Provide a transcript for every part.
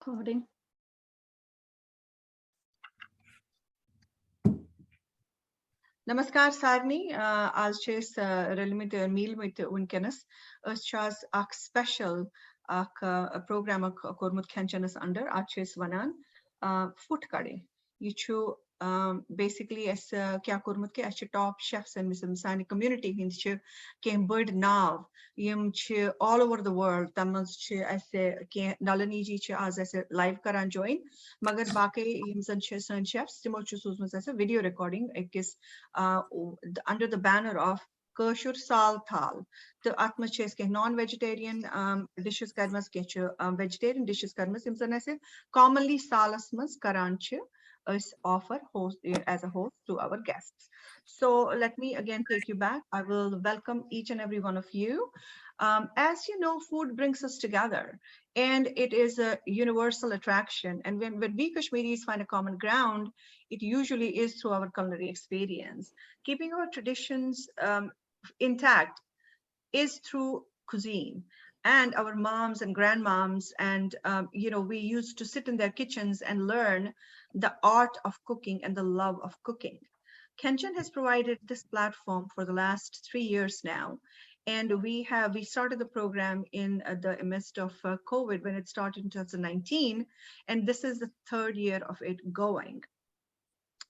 Recording. Namaskar Sarni, आज छेस rail में तो मील में तो उनकेनस आज आक special आक program आक कोरमुत KhyenChen's under आज छेस वनान Phuth कड़े ये चु basically ऐस क्या कोरमुत के ऐसे top chefs and मिसानी community Hind च के bird nav यम च all over the world तमस च ऐसे के नलनी जी च आज ऐसे live करान join मगर बाकी यम सन chefs तिमो च सूज़ में ऐसे video recording एक किस under the banner of Kashmiri Saal Thaal. The atmosphere ke non-vegetarian dishes karmas ke vegetarian dishes karmas imsanase commonly salasmas karanche is offer host as a host to our guests. So let me again take you back. I will welcome each and every one of you. As you know, food brings us together and it is a universal attraction. And when we Kashmiris find a common ground, it usually is through our culinary experience. Keeping our traditions intact is through cuisine. And our moms and grandmoms and, we used to sit in their kitchens and learn the art of cooking and the love of cooking. KhyenChen has provided this platform for the last 3 years now. And we started the program in the midst of COVID when it started in 2019. And this is the 3rd year of it going.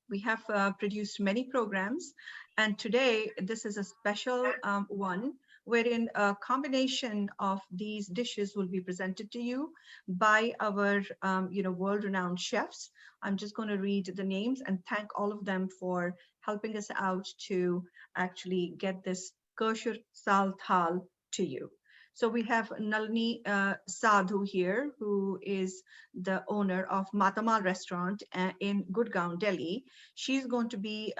We have produced many programs, and today this is a special one wherein a combination of these dishes will be presented to you by our world-renowned chefs. I'm just going to read the names and thank all of them for helping us out to actually get this Kashmiri Saal Thaal to you. So we have Nalini Sadhu here, who is the owner of Matamal restaurant in Gurgaon, Delhi. She's going to be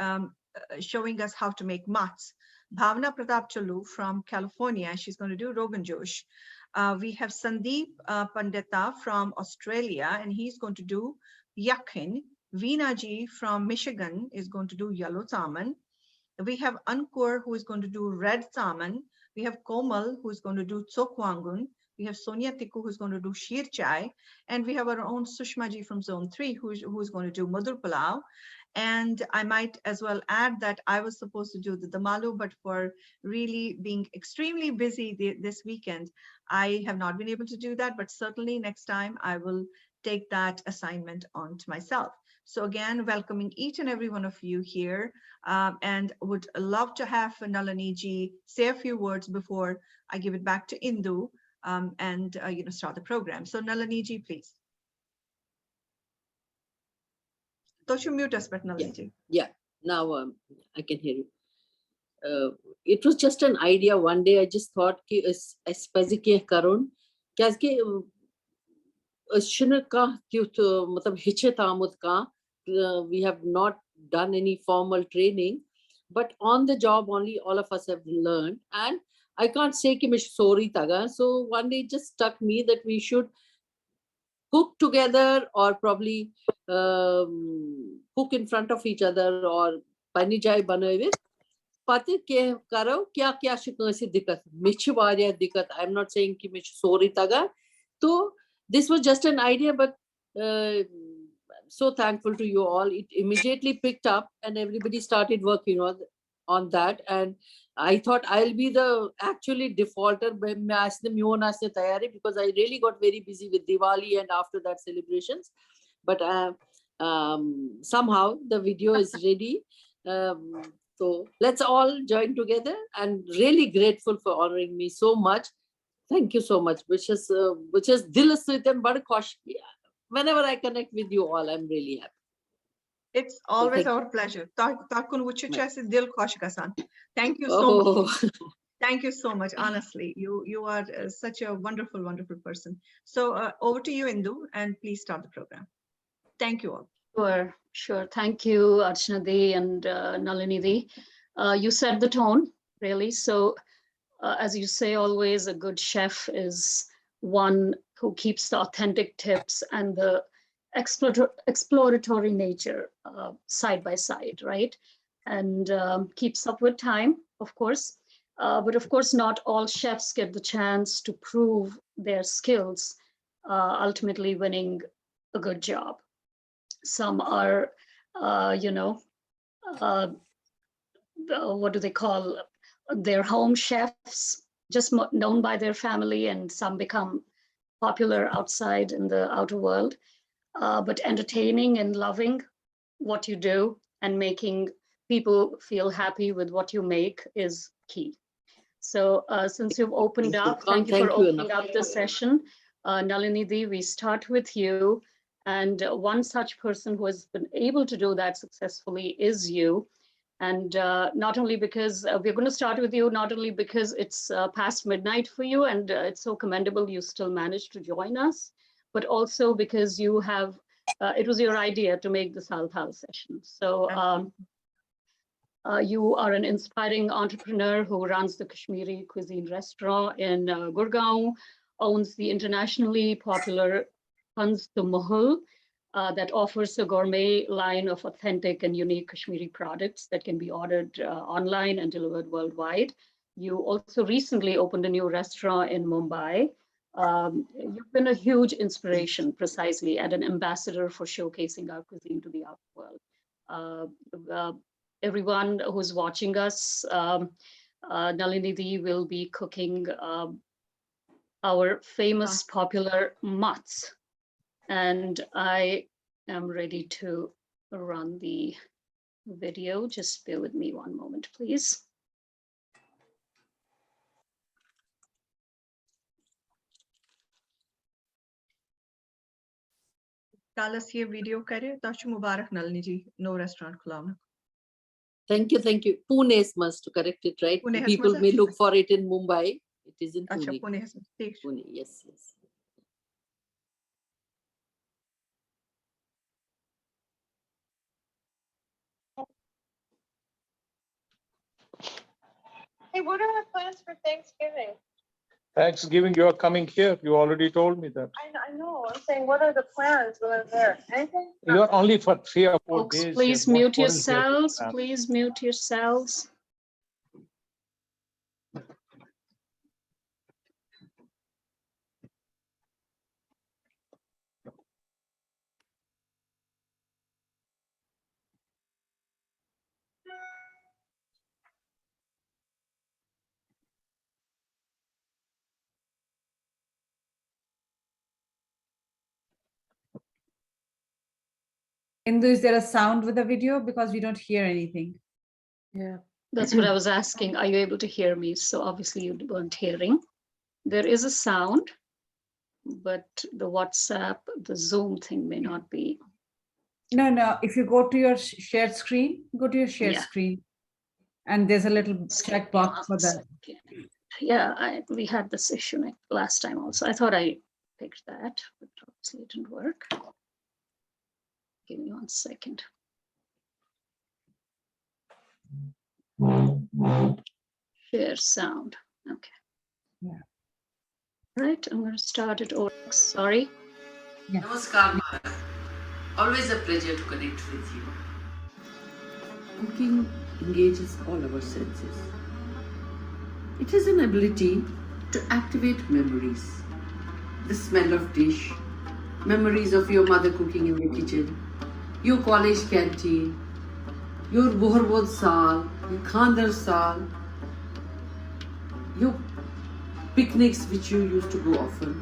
showing us how to make mats. Bhavna Pratap Chalu from California, she's going to do Rogan Josh. We have Sandeep Pandita from Australia, and he's going to do Yakhin. Veena ji from Michigan is going to do yellow salmon. We have Ankur, who is going to do red salmon. We have Komal, who is going to do Tsokwangun. We have Sonia Tikku, who's going to do Sheer Chai. And we have our own Sushma ji from Zone 3, who is going to do Madhur Pulao. And I might as well add that I was supposed to do the Damalu, but for really being extremely busy this weekend, I have not been able to do that. But certainly next time I will take that assignment on to myself. So again, welcoming each and every one of you here, and would love to have Nalini ji say a few words before I give it back to Indu and start the program. So Nalini ji, please. Don't you mute us, but Nalini ji. Yeah, now I can hear you. It was just an idea. One day I just thought कि इस पैसे के करूँ क्या कि शुरू का क्यों मतलब हिचे तामुद का we have not done any formal training, but on the job only all of us have learned. And I can't say कि मैं sorry taga. So one day it just struck me that we should cook together or probably cook in front of each other or pani jai banave. Pati ke karo kya kya shikasi dikat mich variya dikat. I'm not saying कि मैं sorry taga. So this was just an idea, but so thankful to you all. It immediately picked up and everybody started working on that. And I thought I'll be the actually defaulter because I really got very busy with Diwali and after that celebrations. But somehow the video is ready. So let's all join together, and really grateful for honoring me so much. Thank you so much. Which is dil se bad khosh kiya. Whenever I connect with you all, I'm really happy. It's always our pleasure. Thank you so much. Thank you so much. Honestly, you are such a wonderful, wonderful person. So over to you, Indu, and please start the program. Thank you all. Sure. Thank you, Archana Di and Nalini Di. You set the tone, really. So as you say, always a good chef is one who keeps the authentic tips and the exploratory nature side by side, right? And keeps up with time, of course. But of course, not all chefs get the chance to prove their skills ultimately winning a good job. Some are, you know, what do they call, their home chefs, just known by their family, and some become popular outside in the outer world. But entertaining and loving what you do and making people feel happy with what you make is key. So since you've opened up, thank you for opening up the session. Nalinidhi, we start with you. And one such person who has been able to do that successfully is you. And not only because we're going to start with you, not only because it's past midnight for you and it's so commendable you still managed to join us, but also because you have, it was your idea to make the Saal Thaal session. So you are an inspiring entrepreneur who runs the Kashmiri cuisine restaurant in Gurgaon, owns the internationally popular Hans de Mahal, that offers a gourmet line of authentic and unique Kashmiri products that can be ordered online and delivered worldwide. You also recently opened a new restaurant in Mumbai. You've been a huge inspiration, precisely, and an ambassador for showcasing our cuisine to the outer world. Everyone who's watching us, Nalinidhi will be cooking our famous popular mutts. And I am ready to run the video. Just bear with me one moment, please. Talas ye video kare, tachu Mubarak Nalini ji, no restaurant khulawna. Thank you, thank you. Pune must to correct it, right? Pune People may look for it in Mumbai. It is in Pune. Acha, Pune. Pune, yes, yes. Hey, what are our plans for Thanksgiving? Thanksgiving, you are coming here. You already told me that. I know. I'm saying, what are the plans when I'm there? Anything? You are only for 3 or 4 Folks, days. please What- mute what is there to yourselves. plan? Please mute yourselves. Indu, is there a sound with the video? Because we don't hear anything. Yeah. That's what I was asking. Are you able to hear me? So obviously you weren't hearing. There is a sound, but the WhatsApp, the Zoom thing may not be. No. If you go to your shared screen, go to your shared Yeah. screen. And there's a little check box for that. Yeah, we had this issue last time also. I thought I picked that, but obviously it didn't work. Give me 1 second. Share sound. Okay. Yeah. Right, I'm going to start it over. Sorry. Yeah. Namaskar, Mara. Always a pleasure to connect with you. Cooking engages all our senses. It is an ability to activate memories. The smell of dish, memories of your mother cooking in the kitchen, your college canteen, your Boharbod Saal, your Khandar Saal, your picnics which you used to go often.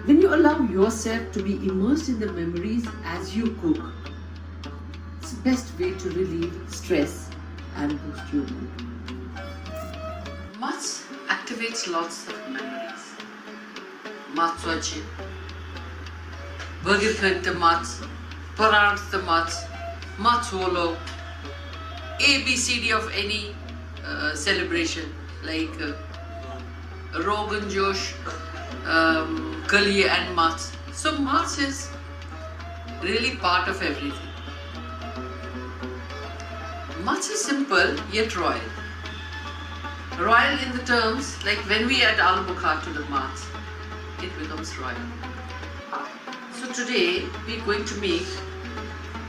When you allow yourself to be immersed in the memories as you cook, it's the best way to relieve stress and boost your mood. Mutts activates lots of memories. Matswachi, Burger the mutts, Parants the mutts, Matswolo, ABCD of any celebration like Rogan Josh, Kadyen and mutts. So mutts is really part of everything. Mutts is simple yet royal. Royal in the terms like when we add al bukhar to the mutts, it becomes royal. So today we're going to make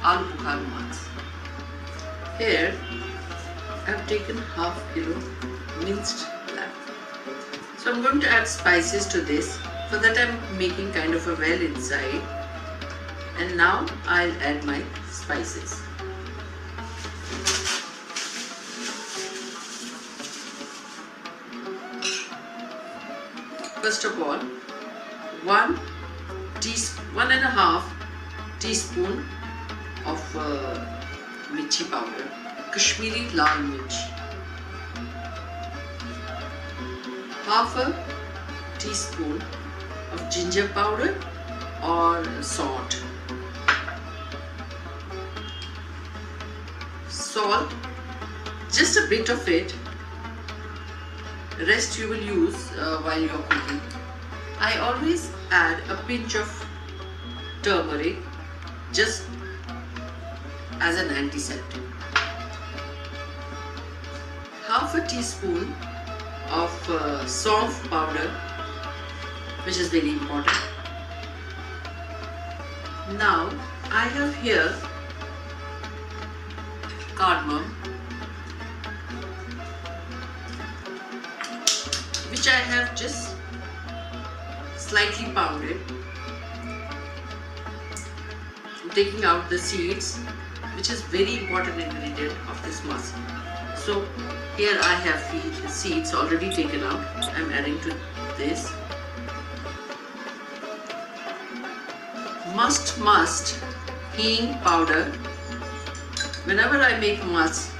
al bukhar mutts. Here I've taken ½ kilo minced lamb. So I'm going to add spices to this. For that I'm making kind of a well inside. And now I'll add my spices. First of all, 1.5 teaspoon of mirchi powder, Kashmiri Laal Mirch. Half a teaspoon of ginger powder or salt. Salt, just a bit of it. Rest you will use while you are cooking. I always add a pinch of turmeric just as an antiseptic. Half a teaspoon of saunf powder, which is very important. Now I have here cardamom, which I have just slightly pounded. I'm taking out the seeds, which is very important ingredient of this masa. So here I have seeds already taken out. I'm adding to this. Must hing powder. Whenever I make mas,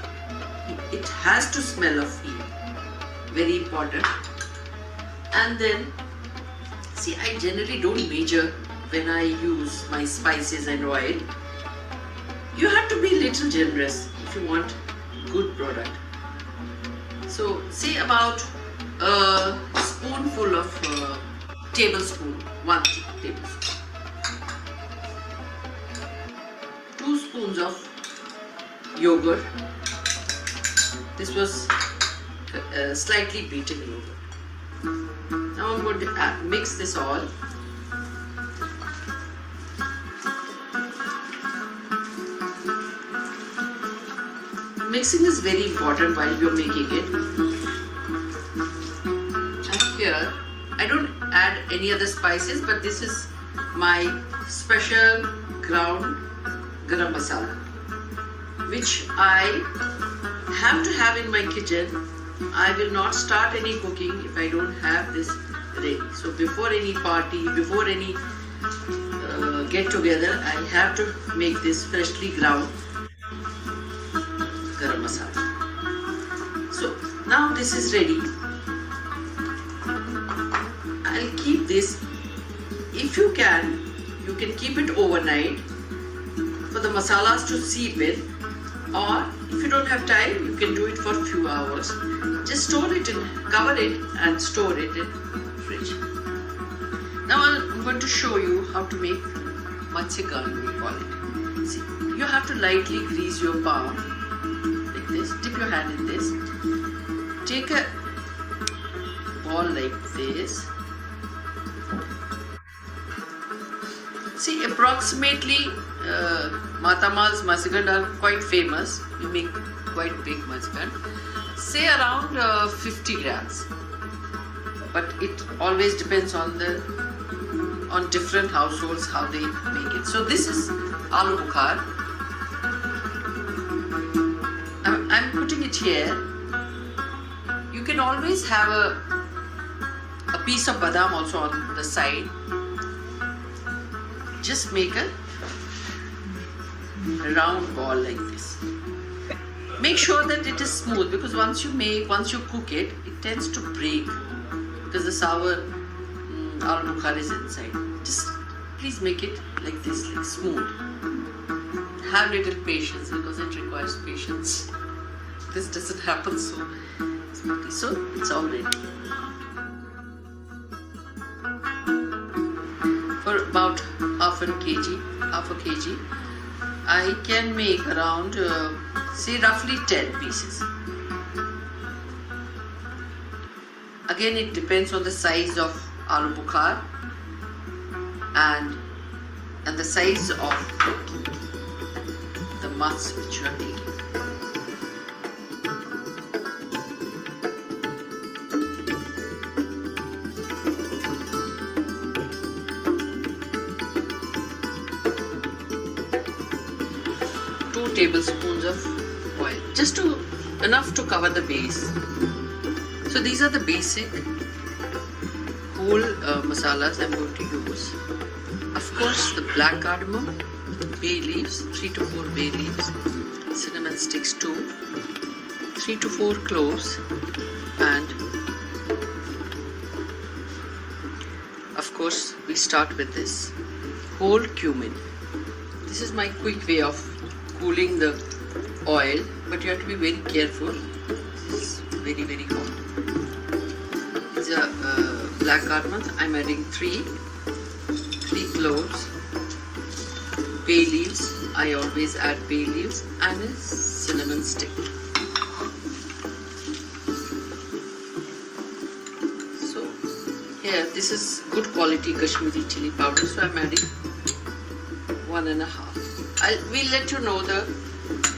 it has to smell of hing. Very important. And then, see, I generally don't measure when I use my spices and oil. You have to be a little generous if you want good product. So, say about a spoonful of tablespoon, 1 tablespoon. 2 spoons of yogurt. This was slightly beaten yogurt. Now I'm going to mix this all. Mixing is very important while you're making it. And here, I don't add any other spices, but this is my special ground garam masala, which I have to have in my kitchen. I will not start any cooking if I don't have this ready. So before any party, before any get together, I have to make this freshly ground garam masala. So now this is ready. I'll keep this. If you can keep it overnight for the masalas to seep in, or if you don't have time, you can do it for a few hours. Just store it in, cover it and store it in fridge. Now I'm going to show you how to make matsigan, we call it. See, you have to lightly grease your palm like this. Dip your hand in this. Take a ball like this. See, approximately Matamal's matsigan are quite famous. You make quite big matsigan. Say around 50 grams. But it always depends on different households how they make it. So this is aloo bukhar. I'm putting it here. You can always have a piece of badam also on the side. Just make a round ball like this. Make sure that it is smooth, because once you cook it, it tends to break because the sour aloo bukhar is inside. Just please make it like this, like smooth. Have little patience, because it requires patience. This doesn't happen so smoothly. So it's all ready. For about half a kg, I can make around say roughly 10 pieces. Again, it depends on the size of aloo bukhar and the size of the mas which you are making. 2 tablespoons of oil, just enough to cover the base. So these are the basic whole masalas I'm going to use. Of course, the black cardamom, bay leaves, 3 to 4 bay leaves, cinnamon sticks 2, 3 to 4 cloves, and of course we start with this whole cumin. This is my quick way of cooling the oil, but you have to be very careful. This is very, very hot. These are black cardamom. I'm adding 3 cloves, bay leaves. I always add bay leaves, and a cinnamon stick. So here, this is good quality Kashmiri chili powder. So I'm adding 1.5. We'll let you know the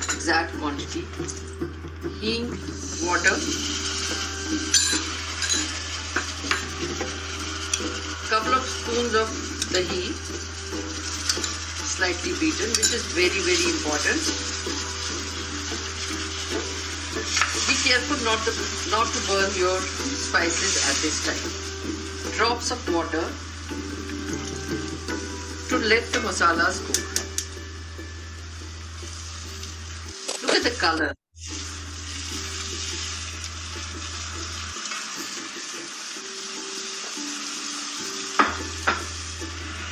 exact quantity. Hing, water, couple of spoons of dahi, slightly beaten, which is very, very important. Be careful not to burn your spices at this time. Drops of water to let the masalas cook. Look at the color.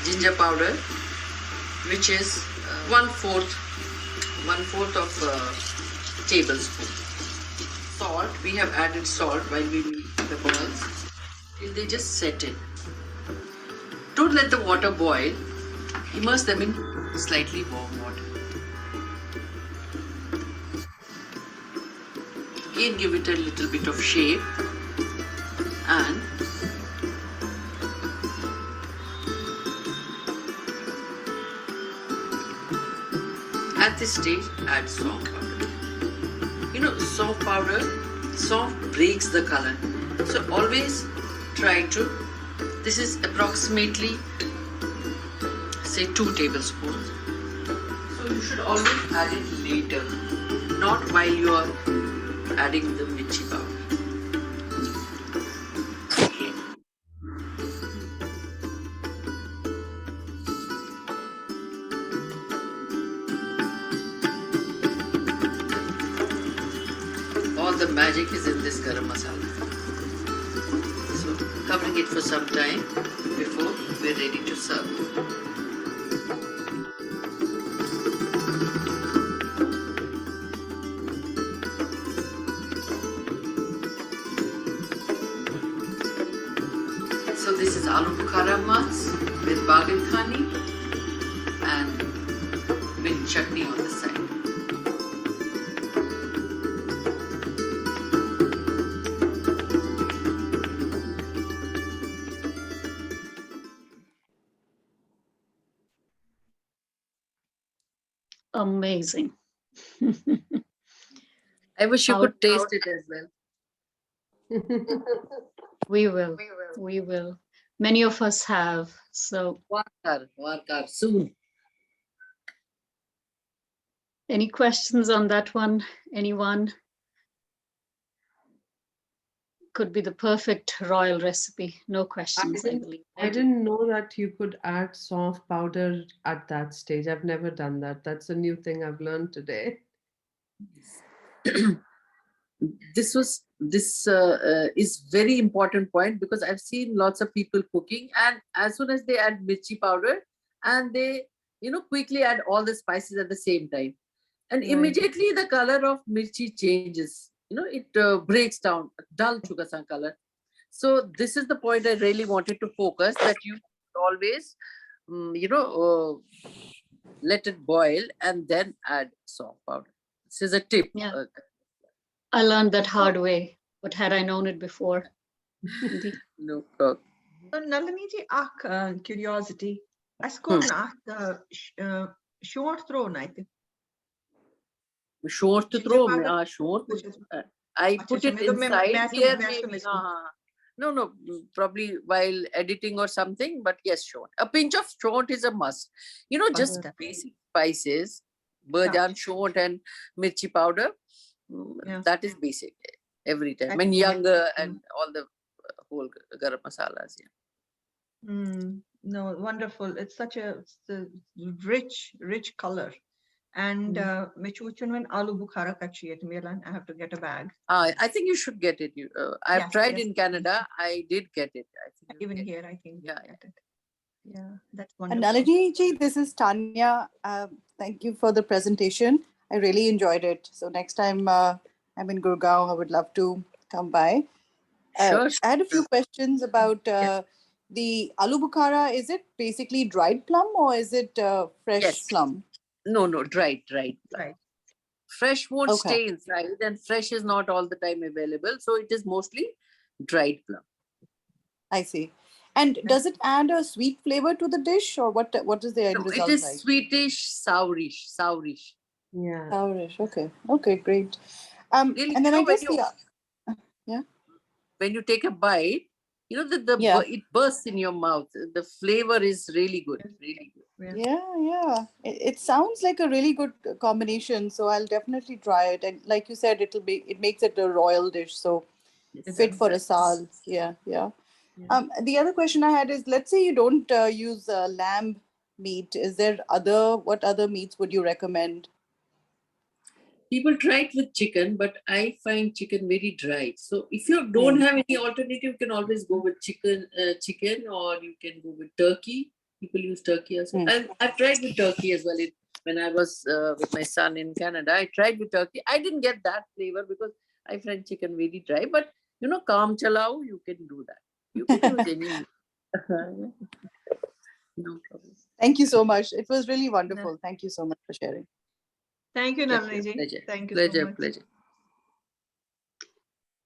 Ginger powder, which is 1/4 of a tablespoon. Salt, we have added salt while we make the balls till they just set in. Don't let the water boil. Immerse them in slightly warm water. Again, give it a little bit of shape, and at this stage, add soft powder. You know, soft powder, breaks the color. So always try to, this is approximately, say 2 tablespoons. So you should always add it later, not while you are adding the mirchi powder. All the magic is in this garam masala. So covering it for some time before we're ready to serve. So this is aloo bukhara mas with bagan khani and with chutney on the side. Amazing. I wish you How could taste it as well. We will. We will. Many of us have. So, Warkar, soon. any questions on that one? Anyone? Could be the perfect royal recipe. No questions, I believe. I didn't know that you could add soft powder at that stage. I've never done that. That's a new thing I've learned today. This is very important point, because I've seen lots of people cooking, and as soon as they add mirchi powder, and they quickly add all the spices at the same time, and Right. immediately the color of mirchi changes. It breaks down, dull chugasan color. So this is the point I really wanted to focus, that you always let it boil and then add soft powder. This is a tip. Yeah. I learned that hard way, but had I known it before? Indeed. No problem. So Nalini ji, ak curiosity. Asko nak short throw naite. Short to Ginger throw. powder? Short. Acha, I acha, put acha, it main to- inside main here. to Maybe. miss it. No, probably while editing or something, but yes, short. A pinch of short is a must. Just Okay. basic spices Burjan short and mirchi powder. Yeah. That is basic every time. That's And nice. younger and all the whole garam masalas. Yeah. No, wonderful. It's such a rich color. And when aloo bukhara kachiye Milan, I have to get a bag. I think you should get it. I've Yes, tried yes. in Canada. I did get it. I think you Even get here, I think. Yeah, Get it. Yeah, that's And wonderful. Nalini ji, this is Tanya. Thank you for the presentation. I really enjoyed it. So next time I'm in Gurgaon, I would love to come by. Sure. I had a few questions about the aloo bukhara. Is it basically dried plum or is it fresh Yes. plum? No, dried. Right. Fresh won't Okay. stay inside, and fresh is not all the time available. So it is mostly dried plum. I see. And does it add a sweet flavor to the dish, or what is the end No, result it is like? sweetish, sourish. Yeah. Sourish. Okay, great. Really, And then I guess when you take a bite, it bursts in your mouth. The flavor is really good. Really good. Yeah. It sounds like a really good combination. So I'll definitely try it. And like you said, it makes it a royal dish. So fit for a sal. Yeah. The other question I had is, let's say you don't use lamb meat. Is there what other meats would you recommend? People try it with chicken, but I find chicken very dry. So if you don't have any alternative, you can always go with chicken, or you can go with turkey. People use turkey as well. I've tried with turkey as well. When I was with my son in Canada, I tried with turkey. I didn't get that flavor because I find chicken very dry. But kaam chalao, you can do that. You can use any meat. No problem. Thank you so much. It was really wonderful. Thank you so much for sharing. Thank you, Nalini ji. Pleasure. Thank you so much. Pleasure.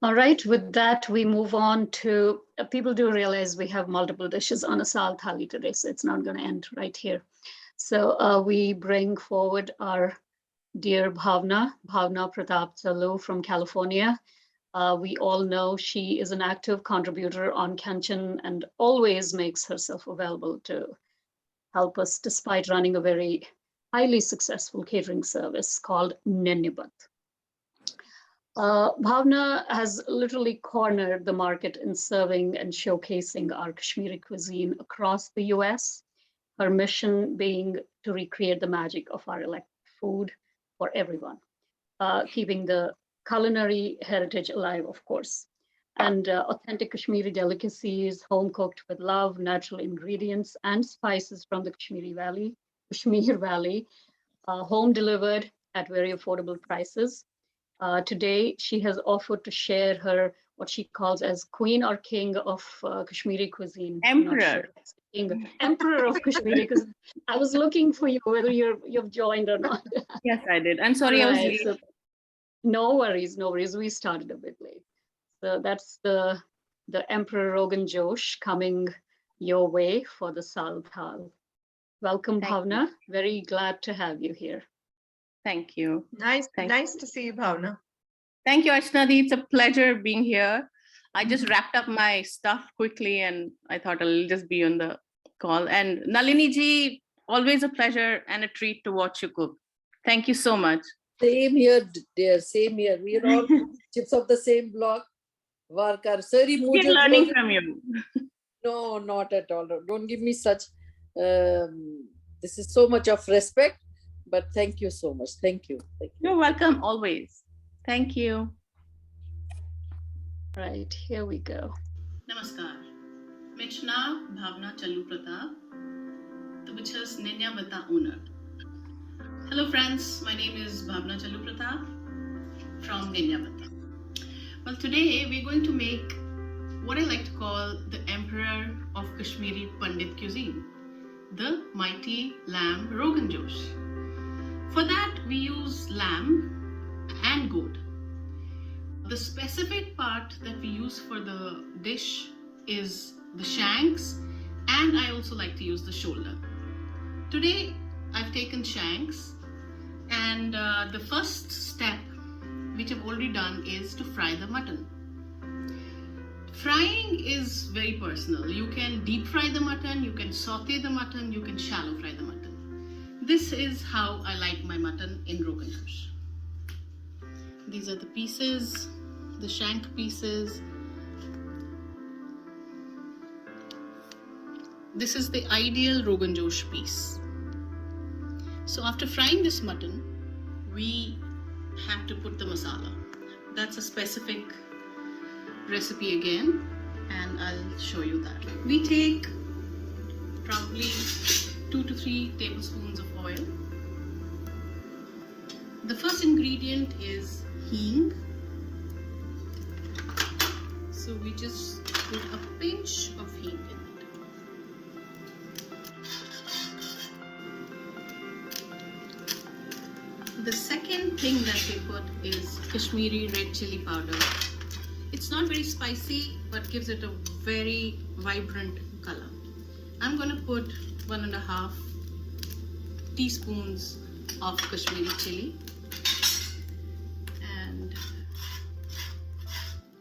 All right, with that, we move on to, people do realize we have multiple dishes on a Saal Thali today, so it's not going to end right here. So we bring forward our dear Bhavna Pratap Chalu from California. We all know she is an active contributor on KhyenChen and always makes herself available to help us despite running a very highly successful catering service called Nenyabat. Bhavna has literally cornered the market in serving and showcasing our Kashmiri cuisine across the US, her mission being to recreate the magic of our electric food for everyone, keeping the culinary heritage alive, of course, and authentic Kashmiri delicacies, home cooked with love, natural ingredients and spices from the Kashmir Valley, home delivered at very affordable prices. Today, she has offered to share her, what she calls as queen or king of Kashmiri cuisine. Emperor. Emperor of Kashmiri cuisine. I was looking for you, whether you've joined or not. Yes, I did. I'm sorry, I was late. So, no worries. We started a bit late. So that's the Emperor Rogan Josh coming your way for the Saal Thaal. Welcome, Bhavna. Very glad to have you here. Thank you. Nice to see you, Bhavna. Thank you, Archnadi. It's a pleasure being here. I just wrapped up my stuff quickly and I thought I'll just be on the call. And Nalini ji, always a pleasure and a treat to watch you cook. Thank you so much. Same here, dear. Same here. We are all chips of the same block. Worker. Sorry, keep learning from you. No, not at all. Don't give me such. This is so much of respect. But thank you so much. Thank you. You're welcome always. Thank you. Right, here we go. Namaskar. Michna Bhavna Chalu Pratap, the which is Nenyabat owner. Hello friends, my name is Bhavna Chalu Pratap from Nenyabat. Well, today we're going to make what I like to call the Emperor of Kashmiri Pandit cuisine, the mighty lamb Rogan Josh. For that, we use lamb and goat. The specific part that we use for the dish is the shanks, and I also like to use the shoulder. Today, I've taken shanks, and the first step, which I've already done, is to fry the mutton. Frying is very personal. You can deep fry the mutton, you can saute the mutton, you can shallow fry the mutton. This is how I like my mutton in Rogan Josh. These are the pieces, the shank pieces. This is the ideal Rogan Josh piece. So after frying this mutton, we have to put the masala. That's a specific recipe again, and I'll show you that. We take probably 2 to 3 tablespoons of oil. The first ingredient is hing. So we just put a pinch of hing in it. The second thing that we put is Kashmiri red chili powder. It's not very spicy, but gives it a very vibrant color. I'm going to put 1.5 teaspoons of Kashmiri chili and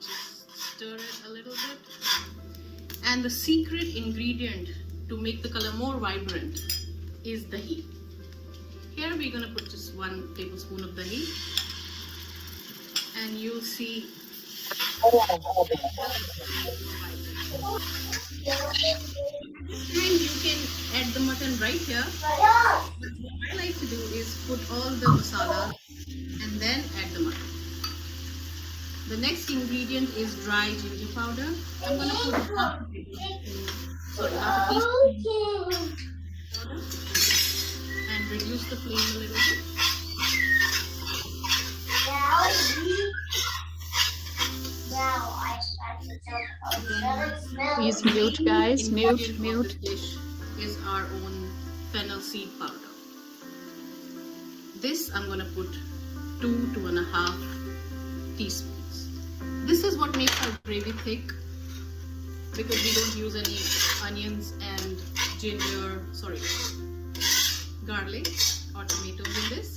just stir it a little bit. And the secret ingredient to make the color more vibrant is dahi. Here we're going to put just 1 tablespoon of dahi, and you'll see and you can add the mutton right here. But what I like to do is put all the masala and then add the mutton. The next ingredient is dry ginger powder. I'm going to put half a teaspoon and reduce the flame a little bit. Please mute, guys. Mute. This dish is our own fennel seed powder. This I'm going to put 2 to 2.5 teaspoons. This is what makes our gravy thick, because we don't use any onions and garlic or tomatoes in this.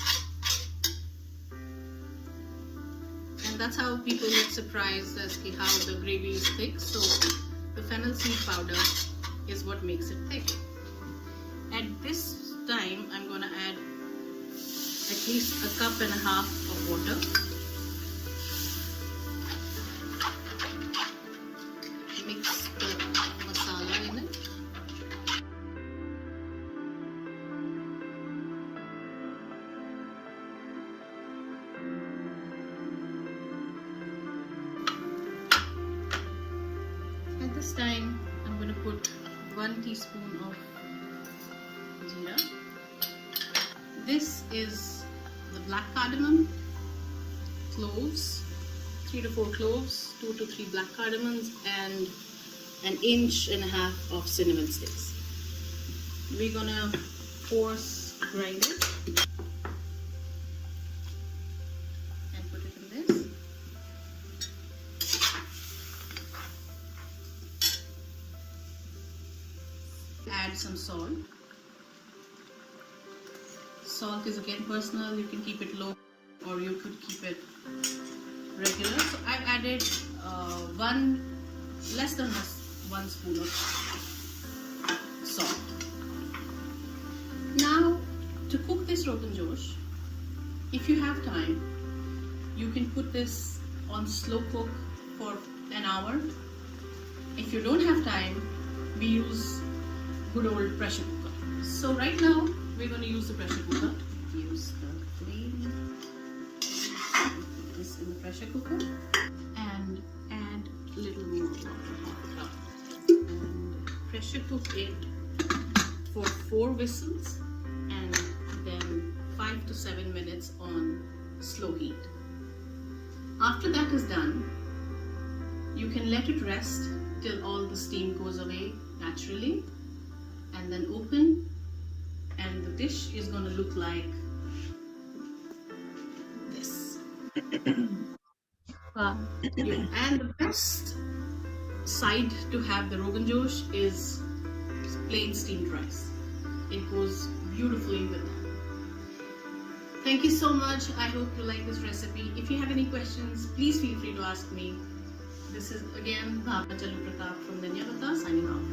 And that's how people get surprised as to how the gravy is thick. So the fennel seed powder is what makes it thick. At this time, I'm going to add at least 1.5 cups of water. Mix the masala in it. At this time, I'm going to put 1 teaspoon of jeera. This is the black cardamom, cloves, 3 to 4 cloves, 2 to 3 black cardamoms, and 1.5 inches of cinnamon sticks. We're gonna coarse grind it and put it in this. Add some salt. Salt is again personal. You can keep it low or you could keep it regular. So I've added less than 1 spoon of salt. Now, to cook this Rogan Josh, if you have time, you can put this on slow cook for an hour. If you don't have time, we use good old pressure cooker. So right now, we're going to use the pressure cooker. Use the flame. Put this in the pressure cooker and add a little more water. And pressure cook it for 4 whistles and then 5 to 7 minutes on slow heat. After that is done, you can let it rest till all the steam goes away naturally, and then open, and the dish is going to look like this. Wow. And the best side to have the Rogan Josh is plain steamed rice. It goes beautifully with that. Thank you so much. I hope you like this recipe. If you have any questions, please feel free to ask me. This is again Bhavna Chalu Pratap from Danyavata signing off.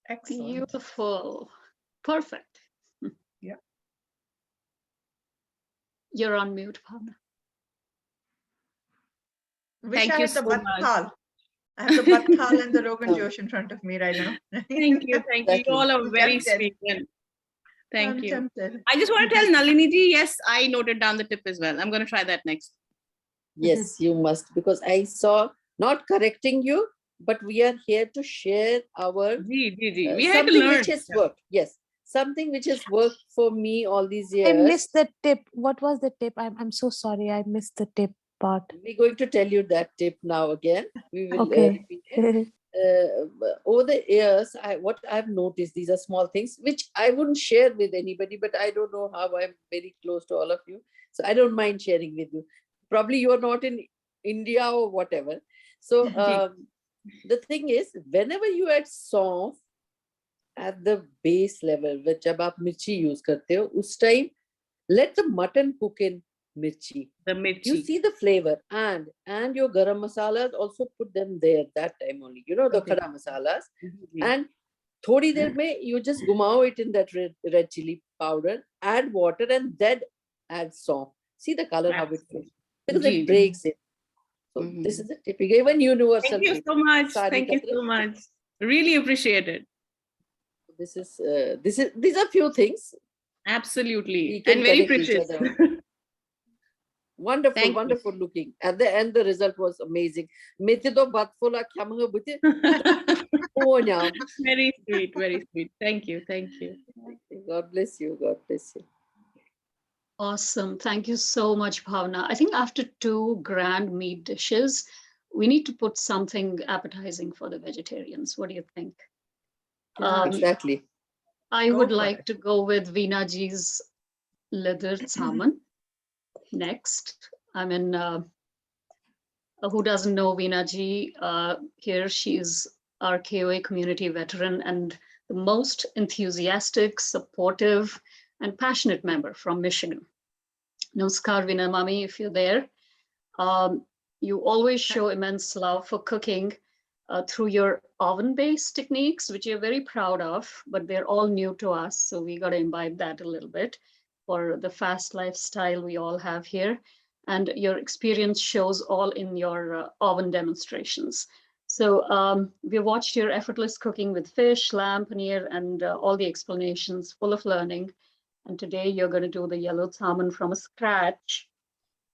Excellent. Beautiful. Perfect. Yeah. You're on mute, Bhavna. Wish Thank I you had the so bat much. thal. I have the bat thal and the Rogan Josh in front of me right now. Thank you. Thank you. You all are I'm very tempted. sweet. And thank I'm you. tempted. I just want to tell Nalini ji, yes, I noted down the tip as well. I'm going to try that next. Yes, you must, because I saw, not correcting you, but we are here to share our We had to something learn. which has worked. Yes, something which has worked for me all these I years. missed the tip. What was the tip? I'm so sorry. I missed the tip part. We're going to tell you that tip now again. We will Okay. repeat it. Over the years, what I've noticed, these are small things which I wouldn't share with anybody, but I don't know how I'm very close to all of you. So I don't mind sharing with you. Probably you are not in India or whatever. So the thing is, whenever you add sauce at the base level, which जब आप मिर्ची use करते हो, उस time let the mutton cook in mirchi. The mirchi. You see the flavor, and your garam masalas also put them there that time only. You know the khada masalas, and thodi der mein you just gumao it in that red chili powder, add water, and then add salt. See the color how it feels, because it breaks it. So this is a typical, even universal. Thank you so much. Thank you so much. Really appreciate it. These are few things. Absolutely, and very precious. Wonderful, wonderful looking. At the end, the result was amazing. Very sweet, very sweet. Thank you, thank you. God bless you. God bless you. Awesome. Thank you so much, Bhavna. I think after 2 grand meat dishes, we need to put something appetizing for the vegetarians. What do you think? Exactly. I would like to go with Veena ji's leather salmon next. I mean, who doesn't know Veena ji? Here she is our KOA community veteran and the most enthusiastic, supportive, and passionate member from Michigan. Namaskar, Veena Mami, if you're there. You always show immense love for cooking through your oven-based techniques, which you're very proud of, but they're all new to us. So we got to imbibe that a little bit for the fast lifestyle we all have here. And your experience shows all in your oven demonstrations. So we watched your effortless cooking with fish, lamb, paneer, and all the explanations full of learning. And today you're going to do the yellow salmon from scratch.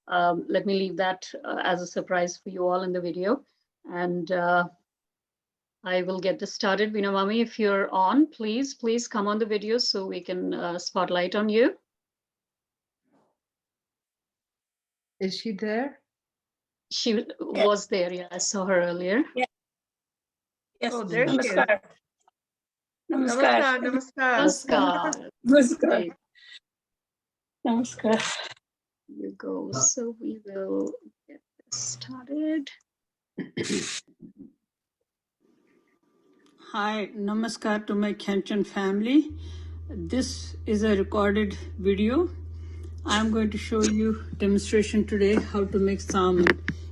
Let me leave that as a surprise for you all in the video. And I will get this started. Veena Mami, if you're on, please come on the video so we can spotlight on you. Is she there? She was there, yeah, I saw her earlier. Yeah. Yes. Oh, there she is. Namaskar. Namaskar. Namaskar. Namaskar. Namaskar. Here you go. So we will get this started. Hi, namaskar to my KhyenChen family. This is a recorded video. I'm going to show you demonstration today how to make salmon.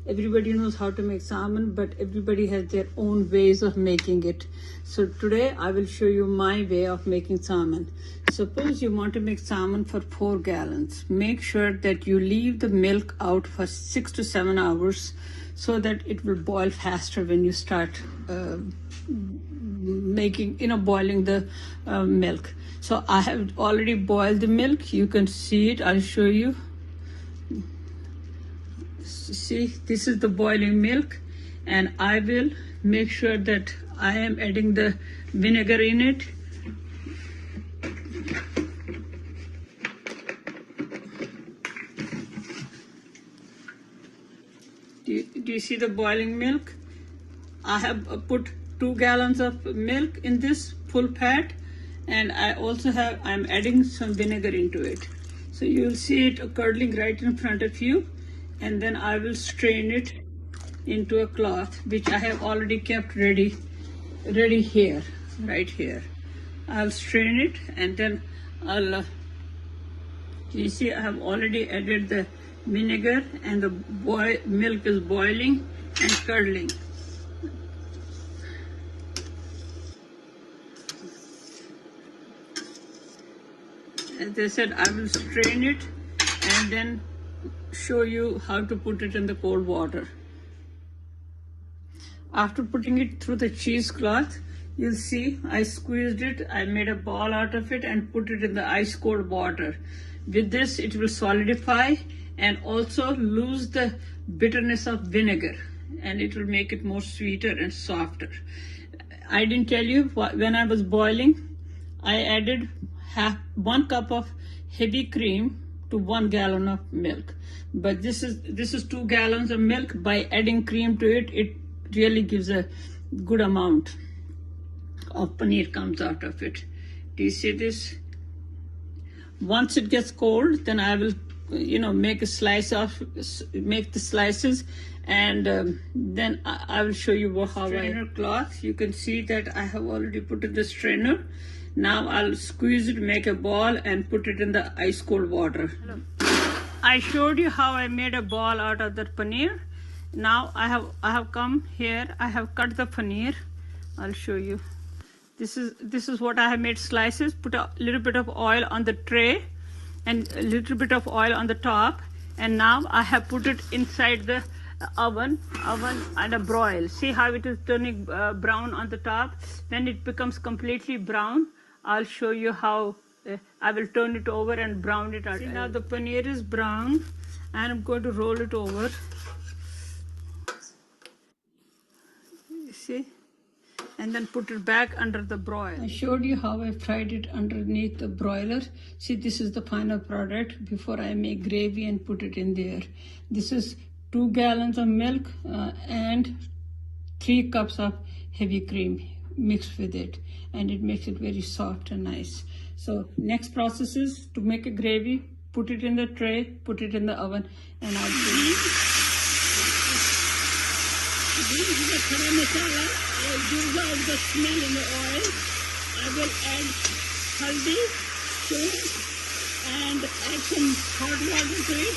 Everybody knows how to make salmon, but everybody has their own ways of making it. So today I will show you my way of making salmon. Suppose you want to make salmon for 4 gallons. Make sure that you leave the milk out for 6 to 7 hours so that it will boil faster when you start boiling the milk. So I have already boiled the milk. You can see it. I'll show you. See, this is the boiling milk, and I will make sure that I am adding the vinegar in it. Do you see the boiling milk? I have put 2 gallons of milk in this full pot, and I'm adding some vinegar into it. So you'll see it curdling right in front of you, and then I will strain it into a cloth, which I have already kept ready here, right here. I'll strain it, and then you see I have already added the vinegar, and the milk is boiling and curdling. As I said, I will strain it and then show you how to put it in the cold water. After putting it through the cheesecloth, you'll see I squeezed it, I made a ball out of it and put it in the ice cold water. With this, it will solidify and also lose the bitterness of vinegar, and it will make it more sweeter and softer. I didn't tell you, when I was boiling, I added 1 cup of heavy cream to 1 gallon of milk. But this is 2 gallons of milk. By adding cream to it, it really gives a good amount of paneer comes out of it. Do you see this? Once it gets cold, then I will, make the slices, and then I will show you how strainer cloth. You can see that I have already put in the strainer. Now I'll squeeze it, make a ball, and put it in the ice cold water. I showed you how I made a ball out of that paneer. Now I have come here. I have cut the paneer. I'll show you. This is what I have made slices. Put a little bit of oil on the tray and a little bit of oil on the top. And now I have put it inside the oven and a broil. See how it is turning brown on the top? When it becomes completely brown, I'll show you how I will turn it over and brown it out. See, now the paneer is brown, and I'm going to roll it over. You see? And then put it back under the broil. I showed you how I fried it underneath the broiler. See, this is the final product before I make gravy and put it in there. This is 2 gallons of milk and 3 cups of heavy cream mixed with it, and it makes it very soft and nice. So next process is to make a gravy, put it in the tray, put it in the oven, and I'll show you. This is the khara masala. It gives out the smell in the oil. I will add haldi, sugar, and add some hot water to it,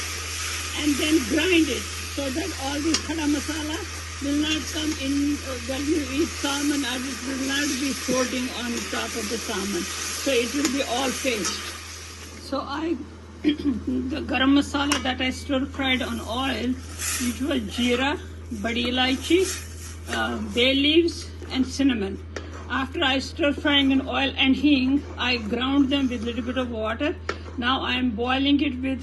and then grind it so that all this khara masala will not come in when you eat salmon, and it will not be floating on top of the salmon. So it will be all paste. So the garam masala that I stir fried on oil, it was jeera, badi ilaichi, bay leaves, and cinnamon. After I stir frying in oil and hing, I ground them with a little bit of water. Now I am boiling it with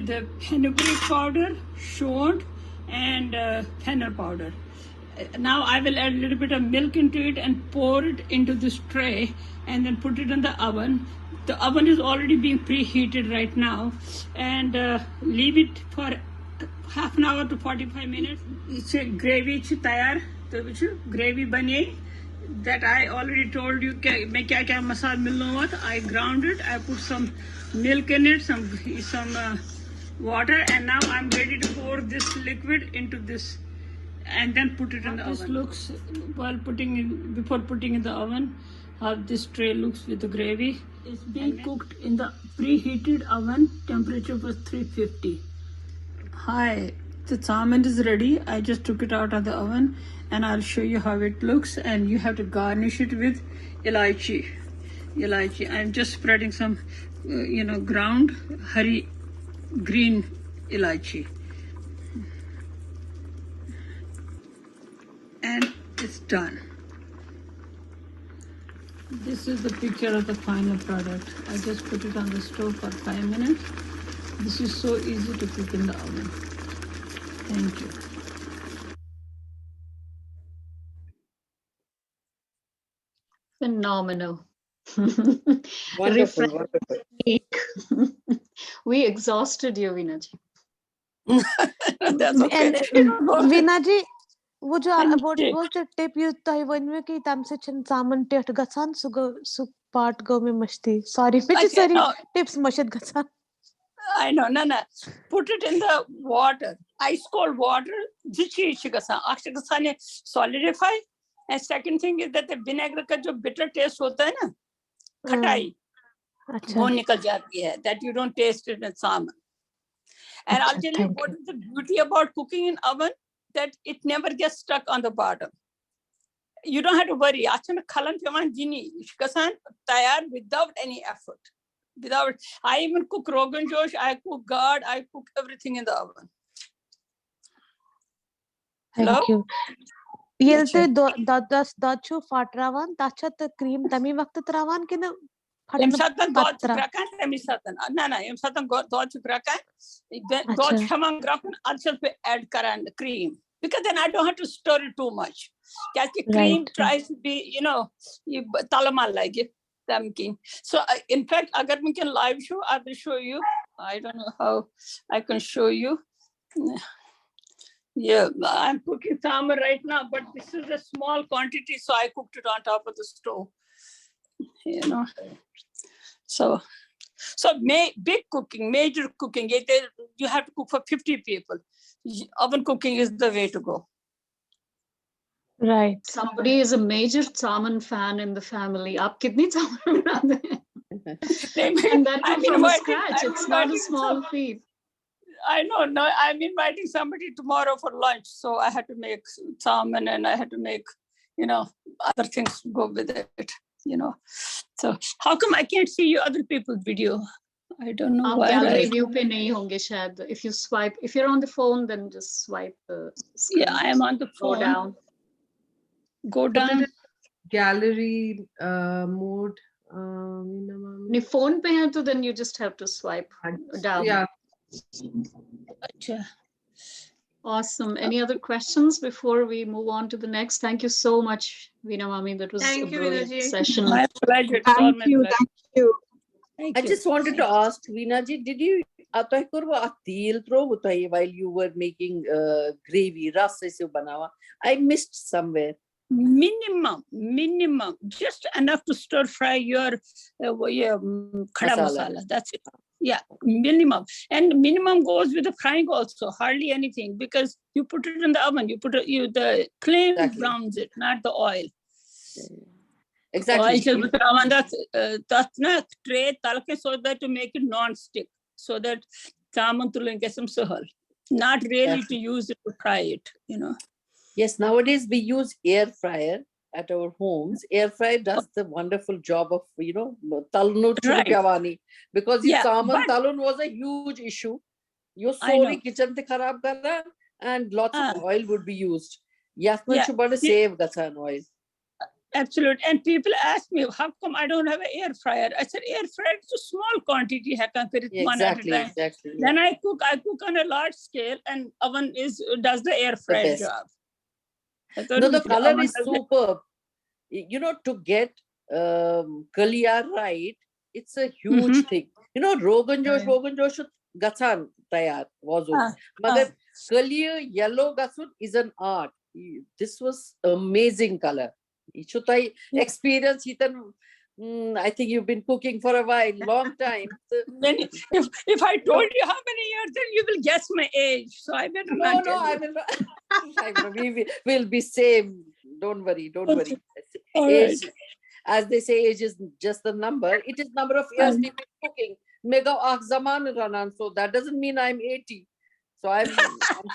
the fenugreek powder, short, and fennel powder. Now I will add a little bit of milk into it and pour it into this tray and then put it in the oven. The oven is already being preheated right now, and leave it for half an hour to 45 minutes. It's a gravy tayar. Gravy bane that I already told you main kya kya masala milna hua tha. I ground it, I put some milk in it, some water, and now I'm ready to pour this liquid into this and then put it in the oven. This looks before putting in the oven, how this tray looks with the gravy. It's being cooked in the preheated oven. Temperature was 350. Hi, the salmon is ready. I just took it out of the oven, and I'll show you how it looks. And you have to garnish it with ilaichi. I'm just spreading some, ground hari green ilaichi. And it's done. This is the picture of the final product. I just put it on the stove for 5 minutes. This is so easy to cook in the oven. Thank you. Phenomenal. Wonderful, wonderful. We exhausted you, Veena ji. That's okay. And Veena ji, what was the tip you thought when we came tam se chin salmon tet gatsan su part go me mashti. Sorry, which sorry tips mashad gatsan. I know, no. Put it in the water, ice cold water. Solidify. And second thing is that the vinegar ka jo bitter taste hota hai na, khatai, wo nikal jati hai, that you don't taste it in salmon. And I'll tell you what is the beauty about cooking in oven, that it never gets stuck on the bottom. You don't have to worry. Achana khalan peman jini, kasan tayar without any effort. Without, I even cook Rogan Josh, I cook gourd, I cook everything in the oven. Hello? Thank you. Yelte dod chu fatravan tacha the cream tami waqt travan ke na Em satan dod krakan tami satan. Na em satan dod krakan. Dod shaman krakan also add karan cream because then I don't have to stir it too much. Because cream tries to be, you know, talamal like it. So in fact, agar we can live show, I will show you. I don't know how I can show you. Yeah, I'm cooking salmon right now, but this is a small quantity, so I cooked it on top of the stove. You know, so big cooking, major cooking. You have to cook for 50 people. Oven cooking is the way to go. Right. Somebody is a major salmon fan in the family. Aap kitni salmon banate hain? And that too from scratch. It's not a small feat. I know. No, I'm inviting somebody tomorrow for lunch, so I had to make salmon and I had to make, you know, other things to go with it. You know, so how come I can't see you other people's video? I don't know why. Gallery view pe nahi honge shayad. If you swipe, if you're on the phone, then just swipe the screen. Yeah, I am on the phone. Go down. Go down. Gallery mode. Ni phone pe hai to then you just have to swipe down. Yeah. Awesome. Any other questions before we move on to the next? Thank you so much, Veena Mami. That was a brilliant session. My pleasure. Thank you. Thank you. Thank I you. just wanted to ask, Veena ji, did you while you were making gravy, ras aise banawa? I missed somewhere. Minimum, just enough to stir fry your khada masala. That's it. Yeah, minimum. And minimum goes with the frying also, hardly anything, because you put it in the oven, the flame browns it, not the oil. Exactly. Oil that's not tray talke so that to make it non-stick, so that salmon tulenge some sahal, not really to use it to fry it, you know. Yes, nowadays we use air fryer at our homes. Air fryer does the wonderful job of, you know, talnu churupyawani, because the salmon talun was a huge issue. Your sorry kitchen te kharab karna, and lots of oil would be used. Yasman chubada save gatsan oil. Absolutely. And people ask me, how come I don't have an air fryer? I said, air fryer is a small quantity. One at a time. Exactly. Then I cook on a large scale, and oven does the air fryer job. No, the color is superb. You know, to get kalia right, it's a huge thing. You know, Rogan Josh gatsan tayar was. But kalia yellow gatsun is an art. This was amazing color. Experience, Ethan. I think you've been cooking for a while, long time. If I told you how many years, then you will guess my age. So I better not tell you. I will not. We will be same. Don't worry. Age, as they say, age is just a number. It is number of years we've been cooking. Mega zaman ranan. So that doesn't mean I'm 80. So I'm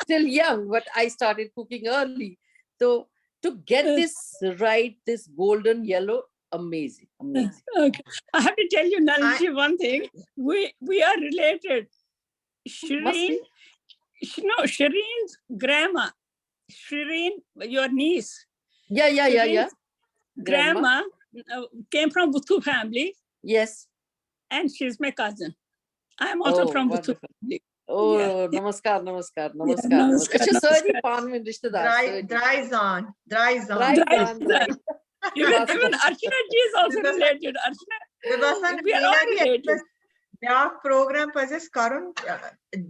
still young, but I started cooking early. So to get this right, this golden yellow, amazing. Okay. I have to tell you, Nalji, one thing. We are related. Shireen's grandma. Shireen, your niece. Yeah. Grandma came from Phuth family. Yes. And she's my cousin. I'm also from Phuth family. Oh, namaskar. It's a sorry Panwin rishtedar. Dry zone. Even Archana ji is also related. Archana, we are all related. Our program possesses Karun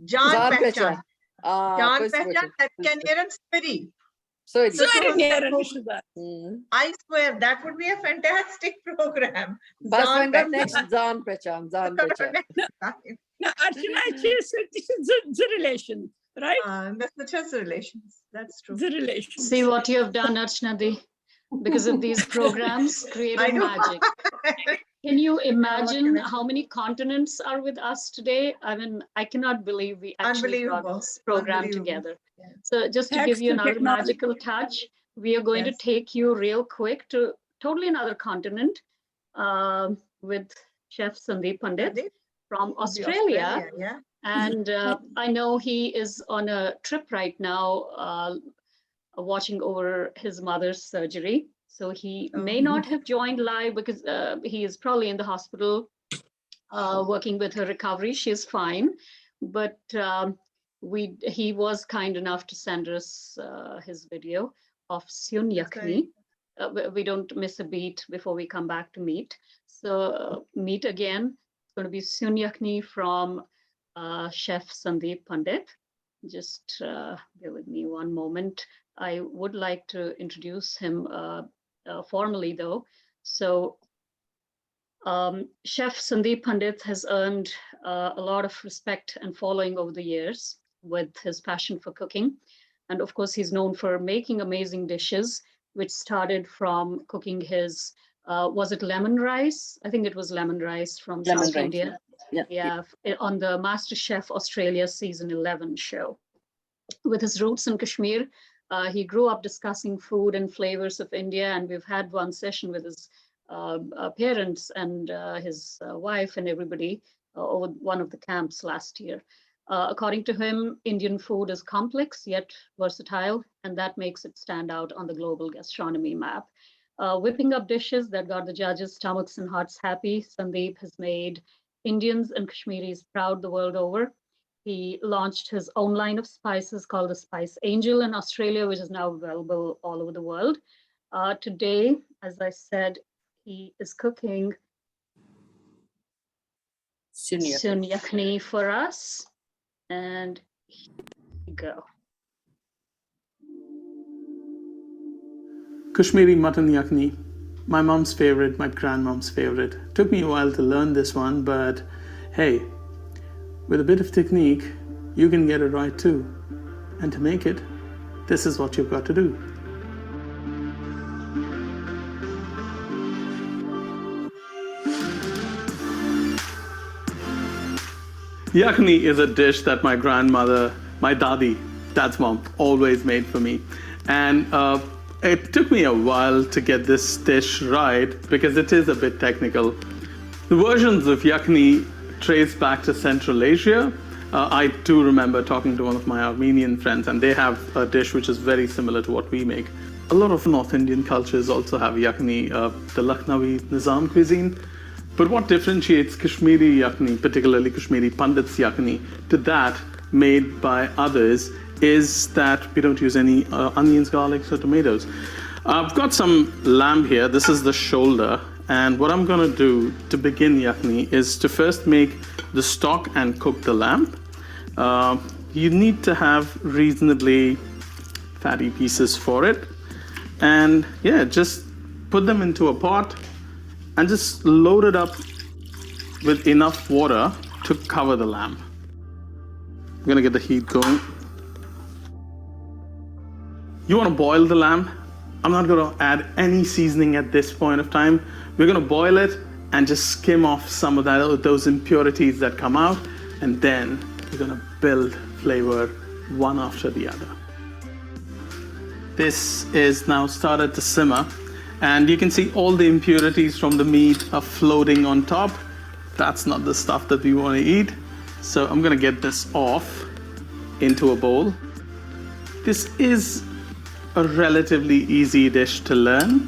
Jan Pehchan. Jan Pehchan that can hear and Spiri. I swear that would be a fantastic program. Next Jan Pehchan. Now, Archana, this is the relation, right? That's just relations. That's true. The relation. See what you have done, Archana Di, because of these programs, creating magic. Can you imagine how many continents are with us today? I mean, I cannot believe we actually brought this program together. So just to give you another magical touch, we are going to take you real quick to totally another continent with Chef Sandeep Pandit Sandeep? from From the Australia. yeah. And I know he is on a trip right now, watching over his mother's surgery. So he may not have joined live because he is probably in the hospital working with her recovery. She's fine, but he was kind enough to send us his video of Syun Yakhni. We don't miss a beat before we come back to meat. So meat again. It's going to be Syun Yakhni from Chef Sandeep Pandit. Just bear with me one moment. I would like to introduce him formally though. So Chef Sandeep Pandit has earned a lot of respect and following over the years with his passion for cooking. And of course, he's known for making amazing dishes, which started from cooking his, was it lemon rice? I think it was lemon rice from South India. Yeah, on the MasterChef Australia Season 11 show. With his roots in Kashmir, he grew up discussing food and flavors of India, and we've had one session with his parents and his wife and everybody over one of the camps last year. According to him, Indian food is complex yet versatile, and that makes it stand out on the global gastronomy map. Whipping up dishes that got the judges' stomachs and hearts happy, Sandeep has made Indians and Kashmiris proud the world over. He launched his own line of spices called the Spice Angel in Australia, which is now available all over the world. Today, as I said, he is cooking Syun Yakhni for us. And here we go. Kashmiri mutton yakhni, my mom's favorite, my grandmom's favorite. Took me a while to learn this one, but hey, with a bit of technique, you can get it right too. And to make it, this is what you've got to do. Yakhni is a dish that my grandmother, my dad's mom, always made for me. And it took me a while to get this dish right because it is a bit technical. The versions of yakhni trace back to Central Asia. I do remember talking to one of my Armenian friends, and they have a dish which is very similar to what we make. A lot of North Indian cultures also have yakhni, the Lucknowi Nizam cuisine. But what differentiates Kashmiri yakhni, particularly Kashmiri Pandit's yakhni, to that made by others is that we don't use any onions, garlics, or tomatoes. I've got some lamb here. This is the shoulder. And what I'm going to do to begin yakhni is to first make the stock and cook the lamb. You need to have reasonably fatty pieces for it. And yeah, just put them into a pot and just load it up with enough water to cover the lamb. I'm gonna get the heat going. You wanna boil the lamb. I'm not gonna add any seasoning at this point of time. We're gonna boil it and just skim off some of those impurities that come out, and then we're gonna build flavor one after the other. This is now started to simmer, and you can see all the impurities from the meat are floating on top. That's not the stuff that we want to eat. So I'm gonna get this off into a bowl. This is a relatively easy dish to learn,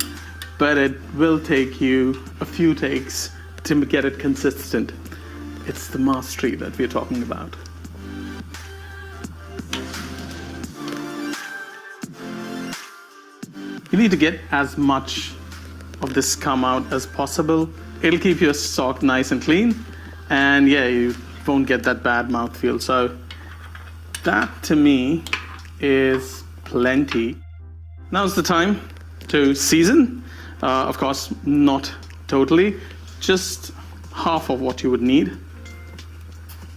but it will take you a few takes to get it consistent. It's the mastery that we're talking about. You need to get as much of this scum out as possible. It'll keep your stock nice and clean, and yeah, you won't get that bad mouthfeel. So that to me is plenty. Now's the time to season. Of course, not totally, just half of what you would need.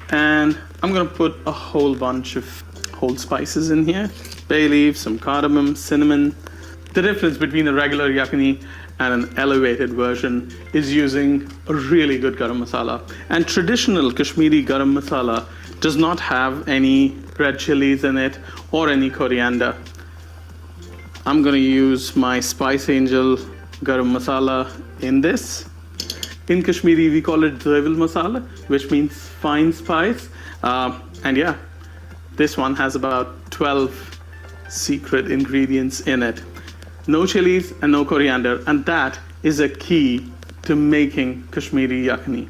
And I'm gonna put a whole bunch of whole spices in here. Bay leaf, some cardamom, cinnamon. The difference between a regular yakhni and an elevated version is using a really good garam masala. And traditional Kashmiri garam masala does not have any red chilies in it or any coriander. I'm gonna use my Spice Angel garam masala in this. In Kashmiri, we call it Zewil masala, which means fine spice. And yeah, this one has about 12 secret ingredients in it. No chilies and no coriander, and that is a key to making Kashmiri yakhni.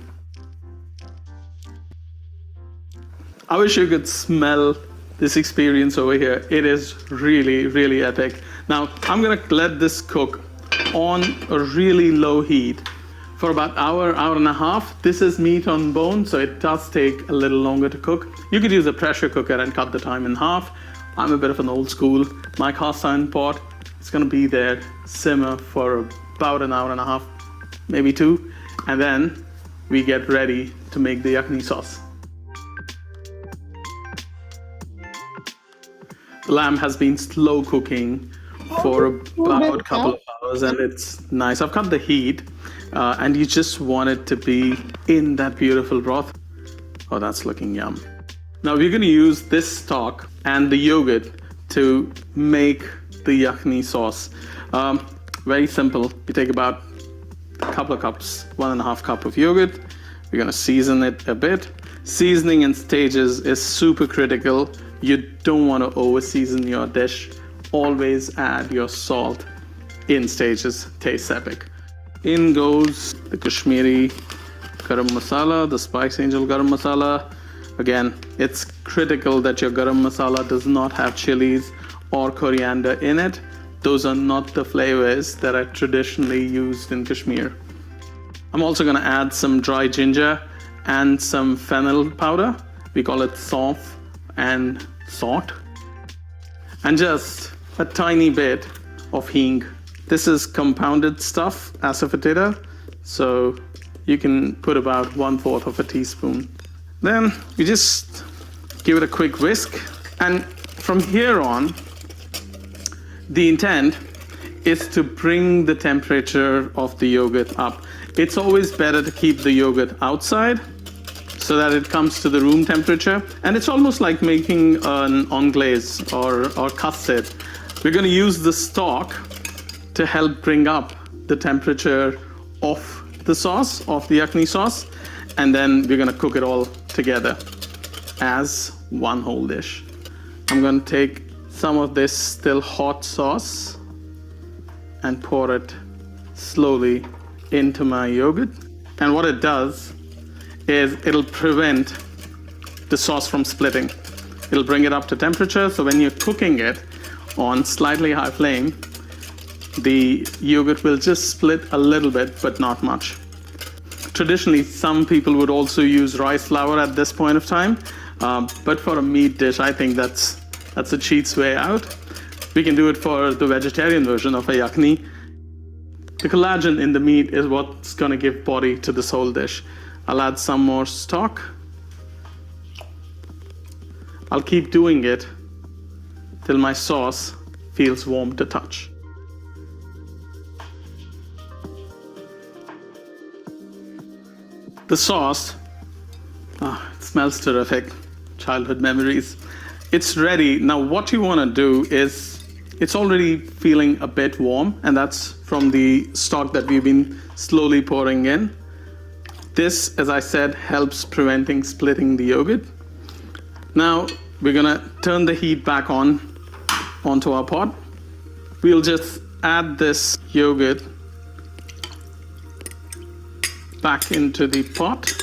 I wish you could smell this experience over here. It is really, really epic. Now, I'm gonna let this cook on a really low heat for about hour and a half. This is meat on bone, so it does take a little longer to cook. You could use a pressure cooker and cut the time in half. I'm a bit of an old school. My cast iron pot is gonna be there, simmer for about an hour and a half, maybe 2, and then we get ready to make the yakhni sauce. The lamb has been slow cooking for about a couple of hours, and it's nice. I've cut the heat, and you just want it to be in that beautiful broth. Oh, that's looking yum. Now we're going to use this stock and the yogurt to make the yakhni sauce. Very simple. You take about a couple of cups, 1.5 cup of yogurt. We're going to season it a bit. Seasoning in stages is super critical. You don't want to over season your dish. Always add your salt in stages. Tastes epic. In goes the Kashmiri garam masala, the Spice Angel garam masala. Again, it's critical that your garam masala does not have chilies or coriander in it. Those are not the flavors that are traditionally used in Kashmir. I'm also going to add some dry ginger and some fennel powder. We call it saunf and salt. And just a tiny bit of hing. This is compounded stuff, asafoetida, so you can put about 1/4 of a teaspoon. Then you just give it a quick whisk, and from here on, the intent is to bring the temperature of the yogurt up. It's always better to keep the yogurt outside so that it comes to the room temperature, and it's almost like making an anglaise or custard. We're going to use the stock to help bring up the temperature of the sauce, of the yakhni sauce, and then we're going to cook it all together as one whole dish. I'm going to take some of this still hot sauce and pour it slowly into my yogurt. And what it does is it'll prevent the sauce from splitting. It'll bring it up to temperature, so when you're cooking it on slightly high flame, the yogurt will just split a little bit, but not much. Traditionally, some people would also use rice flour at this point of time, but for a meat dish, I think that's a cheat's way out. We can do it for the vegetarian version of a yakhni. The collagen in the meat is what's going to give body to this whole dish. I'll add some more stock. I'll keep doing it till my sauce feels warm to touch. The sauce, it smells terrific. Childhood memories. It's ready. Now what you want to do is, it's already feeling a bit warm, and that's from the stock that we've been slowly pouring in. This, as I said, helps preventing splitting the yogurt. Now we're gonna turn the heat back onto our pot. We'll just add this yogurt back into the pot.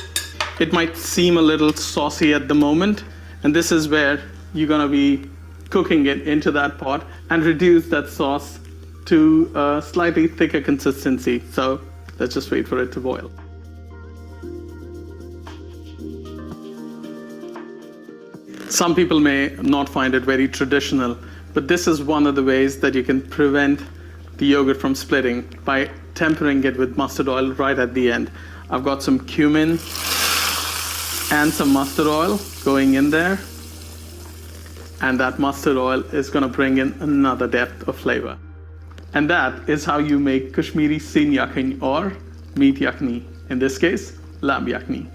It might seem a little saucy at the moment, and this is where you're gonna be cooking it into that pot and reduce that sauce to a slightly thicker consistency. So let's just wait for it to boil. Some people may not find it very traditional, but this is one of the ways that you can prevent the yogurt from splitting by tempering it with mustard oil right at the end. I've got some cumin and some mustard oil going in there, and that mustard oil is going to bring in another depth of flavor. And that is how you make Kashmiri Saal Yakhni, or meat yakhni, in this case, lamb yakhni.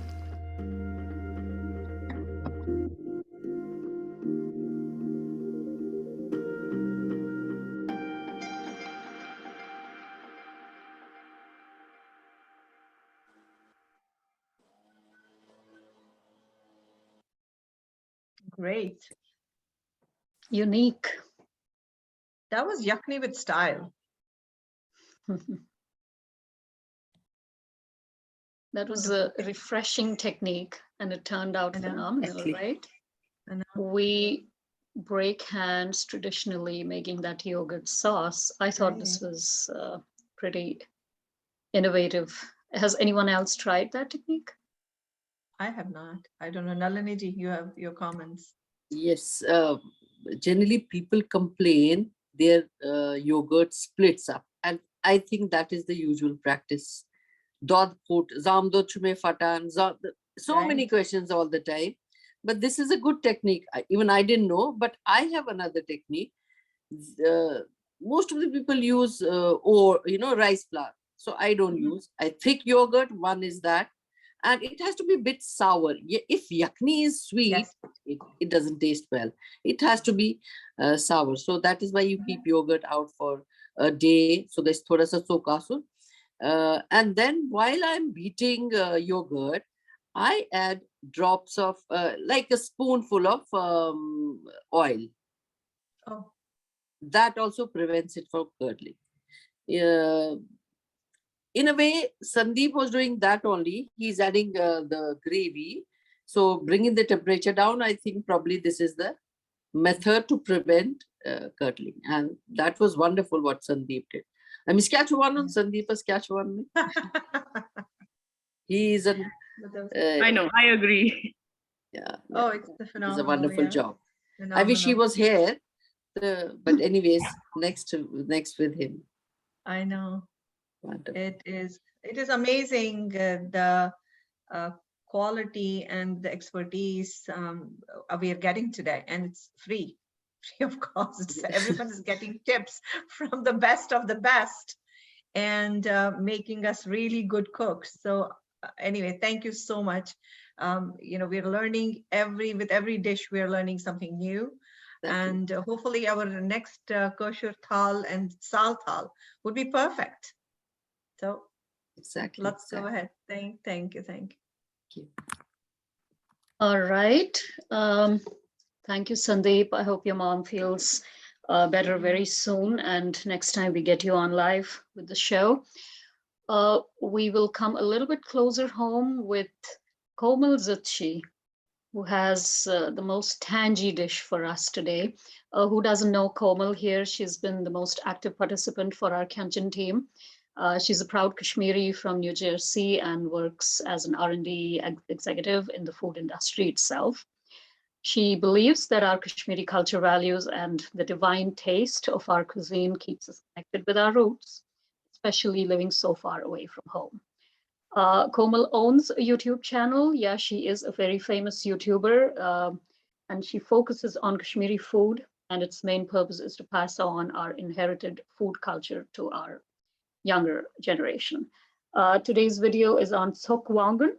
Great. Unique. That was yakni with style. That was a refreshing technique, and it turned out phenomenal, right? We break hands traditionally making that yogurt sauce. I thought this was pretty innovative. Has anyone else tried that technique? I have not. I don't know. Nalini, you have your comments. Yes, generally people complain their yogurt splits up, and I think that is the usual practice. Dod put, zamdo chume fatan, so many questions all the time. But this is a good technique. Even I didn't know, but I have another technique. Most of the people use rice flour. So I don't use. I thick yogurt, one is that. And it has to be a bit sour. If yakni is sweet, it doesn't taste well. It has to be sour. So that is why you keep yogurt out for a day. So there's thoda sa sokasu. And then while I'm beating yogurt, I add drops of like a spoonful of oil. Oh. That also prevents it from curdling. In a way, Sandeep was doing that only. He's adding the gravy. So bringing the temperature down, I think probably this is the method to prevent curdling. And that was wonderful what Sandeep did. I mean, Saskatchewan, Sandeep is Saskatchewan. He is an... I know, I agree. Yeah. Oh, it's phenomenal. It's a wonderful job. Phenomenal. I wish he was here. But anyways, next with him. I know. Wonderful. It is amazing the quality and the expertise we are getting today, and it's free of cost. Everyone is getting tips from the best of the best and making us really good cooks. So anyway, thank you so much. We're learning with every dish, we're learning something new. And hopefully our next kosher thal and saal thal would be perfect. So exactly. Let's go ahead. Thank you. All right. Thank you, Sandeep. I hope your mom feels better very soon. And next time we get you on live with the show, we will come a little bit closer home with Komal Zutshi, who has the most tangy dish for us today. Who doesn't know Komal here? She's been the most active participant for our KhyenChen team. She's a proud Kashmiri from New Jersey and works as an R&D executive in the food industry itself. She believes that our Kashmiri culture values and the divine taste of our cuisine keeps us connected with our roots, especially living so far away from home. Komal owns a YouTube channel. Yeah, she is a very famous YouTuber, and she focuses on Kashmiri food, and its main purpose is to pass on our inherited food culture to our younger generation. Today's video is on Sok Wangun,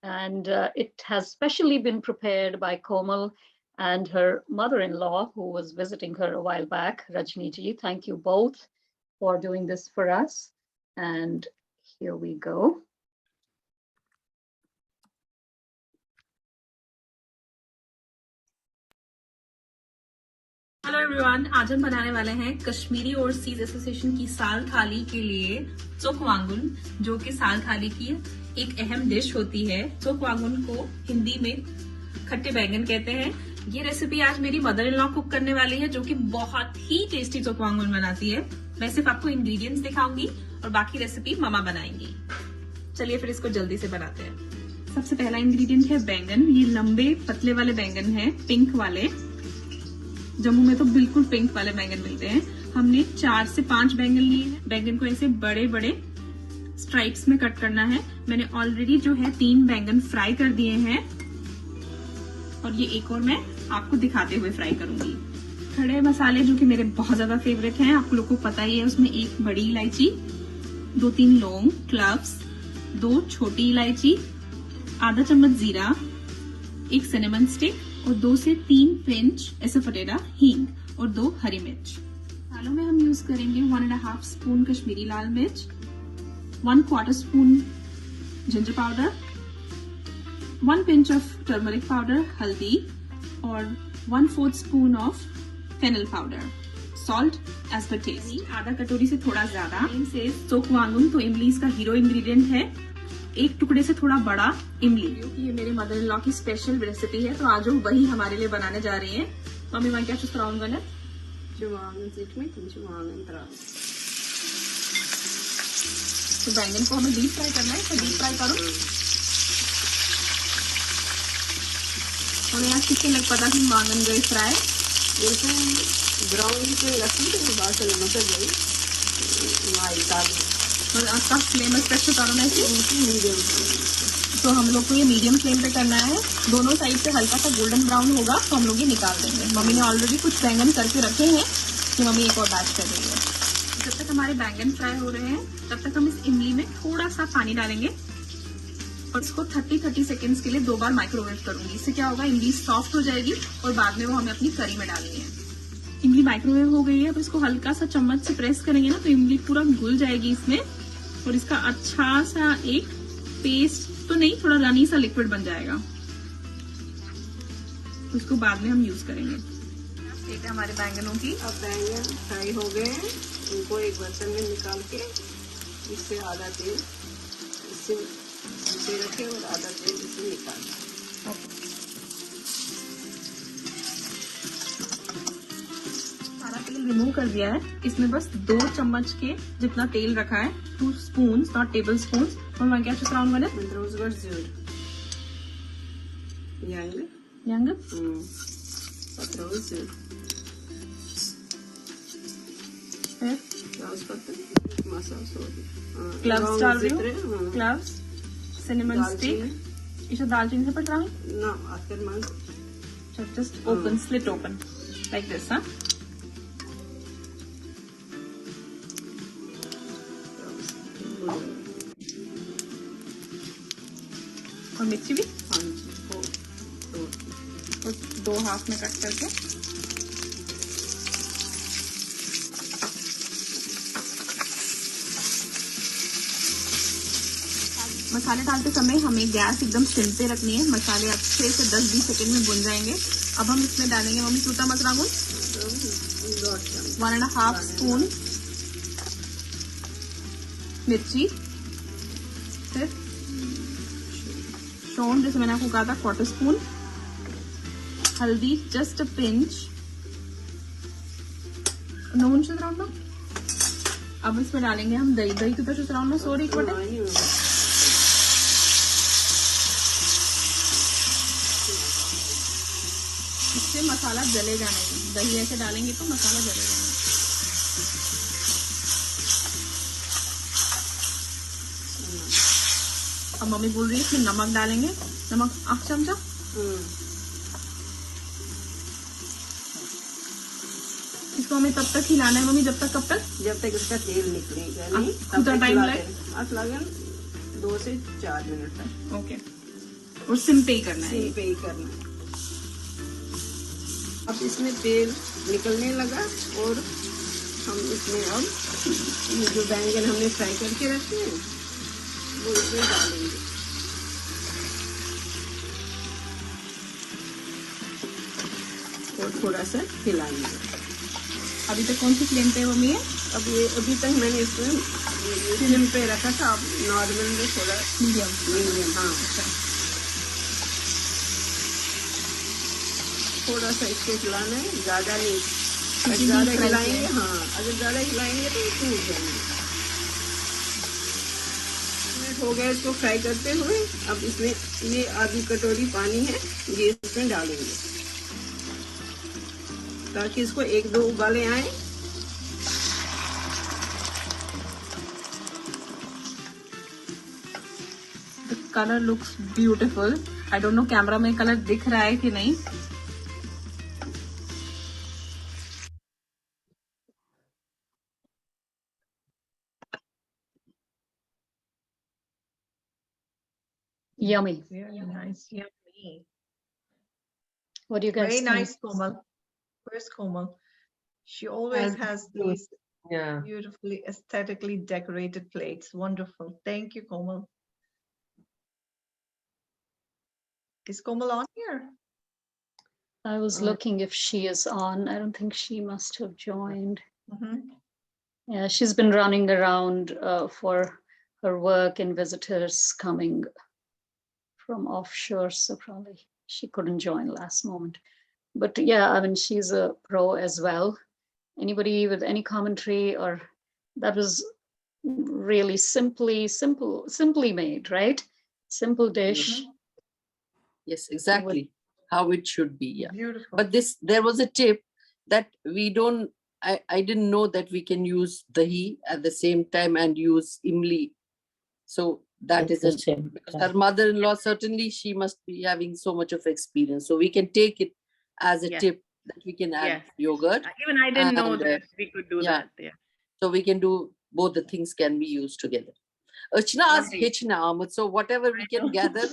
and it has specially been prepared by Komal and her mother-in-law, who was visiting her a while back, Rajni ji. Thank you both for doing this for us. And here we go. Hello everyone, आज हम बनाने वाले हैं Kashmiri overseas association की साल थाली के लिए चोक वांगुन, जो कि साल थाली की एक अहम डिश होती है। चोक वांगुन को हिंदी में खट्टे बैंगन कहते हैं। ये रेसिपी आज मेरी मदर इन लॉ कुक करने वाली है, जो कि बहुत ही टेस्टी चोक वांगुन बनाती है। मैं सिर्फ आपको इंग्रेडिएंट्स दिखाऊंगी और बाकी रेसिपी ममा बनाएंगी। चलिए फिर इसको जल्दी से बनाते हैं। सबसे पहला इंग्रेडिएंट है बैंगन। ये लंबे पतले वाले बैंगन है, पिंक वाले। जम्मू में तो बिल्कुल पिंक वाले बैंगन मिलते हैं। हमने 4 से 5 बैंगन लिए हैं। बैंगन को ऐसे बड़े बड़े स्ट्राइप्स में कट करना है। मैंने ऑलरेडी जो है 3 बैंगन फ्राई कर दिए हैं और ये एक और मैं आपको दिखाते हुए फ्राई करूंगी। खड़े मसाले जो कि मेरे बहुत ज्यादा फेवरेट हैं, आप लोगों को पता ही है। उसमें 1 बड़ी इलायची, 2-3 लौंग, क्लव्स, 2 छोटी इलायची, आधा चम्मच जीरा, 1 सिनेमन स्टिक और 2 से 3 पिंच एसोफेटेडा हींग और 2 हरी मिर्च। मसालों में हम यूज करेंगे 1.5 स्पून कश्मीरी लाल मिर्च, 1/4 spoon ginger powder, 1 pinch of turmeric powder, हल्दी, और 1/4 spoon of fennel powder. Salt as per taste. आधा कटोरी से थोड़ा ज्यादा. Name says चोकवांगुन, तो इमली इसका हीरो इंग्रेडिएंट है. एक टुकड़े से थोड़ा बड़ा इमली. ये मेरे मदर इन लॉ की स्पेशल रेसिपी है, तो आज वो वही हमारे लिए बनाने जा रही हैं. मम्मी मैं क्या चूज कराऊंगा ना? तो बैंगन को हमें डीप फ्राई करना है, तो डीप फ्राई करो. और यहाँ कितने लग पता कि बैंगन गए फ्राई ब्राउन पे रखी तो बाहर से नमक गई और आपका फ्लेम स्पेशल करना है मीडियम. तो हम लोग को ये मीडियम फ्लेम पे करना है. दोनों साइड से हल्का सा गोल्डन ब्राउन होगा तो हम लोग ये निकाल देंगे. मम्मी ने ऑलरेडी कुछ बैंगन करके रखे हैं कि मम्मी एक और बैच कर देंगे. जब तक हमारे बैंगन फ्राई हो रहे हैं तब तक हम इस इमली में थोड़ा सा पानी डालेंगे और इसको 30 सेकेंड्स के लिए 2 बार माइक्रोवेव करूंगी. इससे क्या होगा, इमली सॉफ्ट हो जाएगी और बाद में वो हमें अपनी करी में डालनी है. इमली माइक्रोवेव हो गई है. अब इसको हल्का सा चम्मच से प्रेस करेंगे ना तो इमली पूरा घुल जाएगी इसमें और इसका अच्छा सा एक पेस्ट तो नहीं, थोड़ा रनी सा लिक्विड बन जाएगा. उसको बाद में हम यूज करेंगे. ठीक है हमारे बैंगनों की. अब बैंगन फ्राई हो गए हैं, उनको एक बर्तन में निकाल के इससे आधा तेल इससे रखे और आधा तेल इससे निकाल. सारा तेल रिमूव कर दिया है. इसमें बस 2 चम्मच के जितना तेल रखा है, 2 स्पून नॉट टेबल स्पून. और मैं क्या चुसराउंड मैंने यंग क्लव्स डाल रही हूँ. Cloves, cinnamon stick. इसे दालचीनी से पट रहा है ना आकर मान. Just open, slit open like this. हाँ और मिर्ची भी. हाँ जी, और 2 हाफ में कट करके. मसाले डालते समय हमें गैस एकदम सिम पे रखनी है. मसाले अच्छे से 10-20 सेकंड में भुन जाएंगे. अब हम इसमें डालेंगे मम्मी सूता मसरागुन 1.5 स्पून मिर्ची, फिर शोन जैसे मैंने आपको कहा था 1/4 स्पून. हल्दी जस्ट अ पिंच. नून चुसराउंड ना. अब इसमें डालेंगे हम दही. दही तो चुसराउंड ना सॉरी एक बटे. इससे मसाला जलेगा नहीं. दही ऐसे डालेंगे तो मसाला जलेगा नहीं. अब मम्मी बोल रही है इसमें नमक डालेंगे. नमक 1 चमचा. इसको हमें तब तक हिलाना है मम्मी, जब तक इसका तेल निकलेगा. कितना टाइम लगे? 2 से 4 मिनट तक. ओके. और सिम पे ही करना है. सिम पे ही करना है. अब इसमें तेल निकलने लगा और हम इसमें अब जो बैंगन हमने फ्राई करके रखे हैं वो इसमें डालेंगे. और थोड़ा सा हिलाएंगे. अभी तक कौन सी फ्लेम पे मम्मी है? अभी तक मैंने इसमें फ्लेम पे रखा था. अब नॉर्मल में थोड़ा मीडियम. हाँ थोड़ा सा इसको हिलाना है, ज्यादा नहीं. ज्यादा हिलाएंगे, हाँ अगर ज्यादा हिलाएंगे तो टूट जाएंगे. मिनट हो गया इसको फ्राई करते हुए. अब इसमें ये आधी कटोरी पानी है, ये इसमें डालेंगे ताकि इसको 1-2 उबाले आए. The color looks beautiful. I don't know camera में कलर दिख रहा है कि नहीं. Yummy. Very nice. Yummy. What do you guys Very think? nice, Komal. Where's Komal? She always has these beautifully aesthetically decorated plates. Wonderful. Thank you, Komal. Is Komal on here? I was looking if she is on. I don't think she must have joined. Yeah, she's been running around for her work and visitors coming from offshore, so probably she couldn't join last moment. But yeah, I mean, she's a pro as well. Anybody with any commentary? Or that was really simply made, right? Simple dish. Yes, exactly how it should be. Yeah. Beautiful. But there was a tip that we don't. I didn't know that we can use dahi at the same time and use imli. So that is because her mother-in-law, certainly she must be having so much of experience. So we can take it as a tip that we can add yogurt. Even I didn't know that we could do that. Yeah. So we can do both the things can be used together. Archana asked Hichna, so whatever we can gather,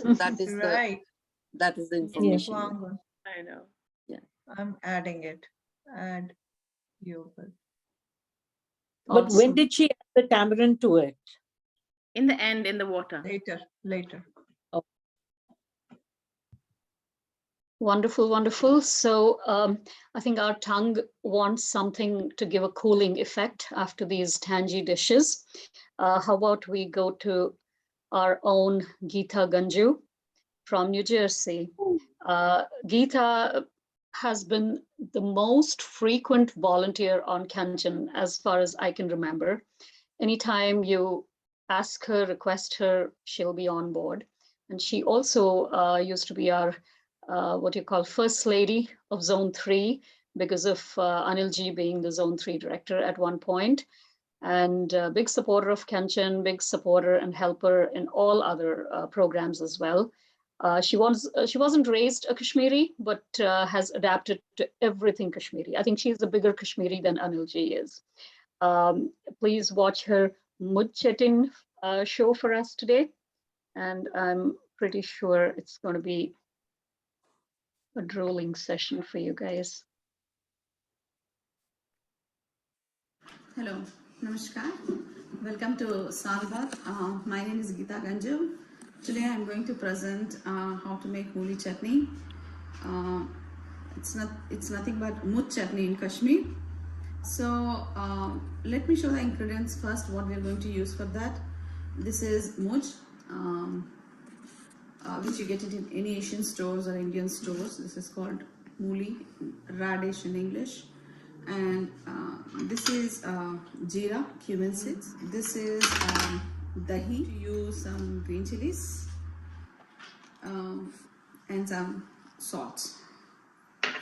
that is the information. I know. Yeah. I'm adding it. Add yogurt. But when did she add the tamarind to it? In the end, in the water. Later. Wonderful, wonderful. So I think our tongue wants something to give a cooling effect after these tangy dishes. How about we go to our own Geeta Ganju from New Jersey. Geeta has been the most frequent volunteer on KhyenChen as far as I can remember. Anytime you ask her, request her, she'll be on board. And she also used to be our what you call First Lady of Zone 3 because of Anilji being the Zone 3 director at one point. And big supporter of KhyenChen, big supporter and helper in all other programs as well. She wasn't raised a Kashmiri, but has adapted to everything Kashmiri. I think she's a bigger Kashmiri than Anilji is. Please watch her Mujchetin show for us today. And I'm pretty sure it's going to be a drooling session for you guys. Hello, namaskar. Welcome to Saal Thaal. My name is Geeta Ganju. Today I'm going to present how to make mooli chutney. It's nothing but mujh chutney in Kashmir. So let me show the ingredients first. What we're going to use for that. This is mujh, which you get it in any Asian stores or Indian stores. This is called mooli, radish in English. And this is jeera, cumin seeds. This is dahi. To use some green chilies and some salt.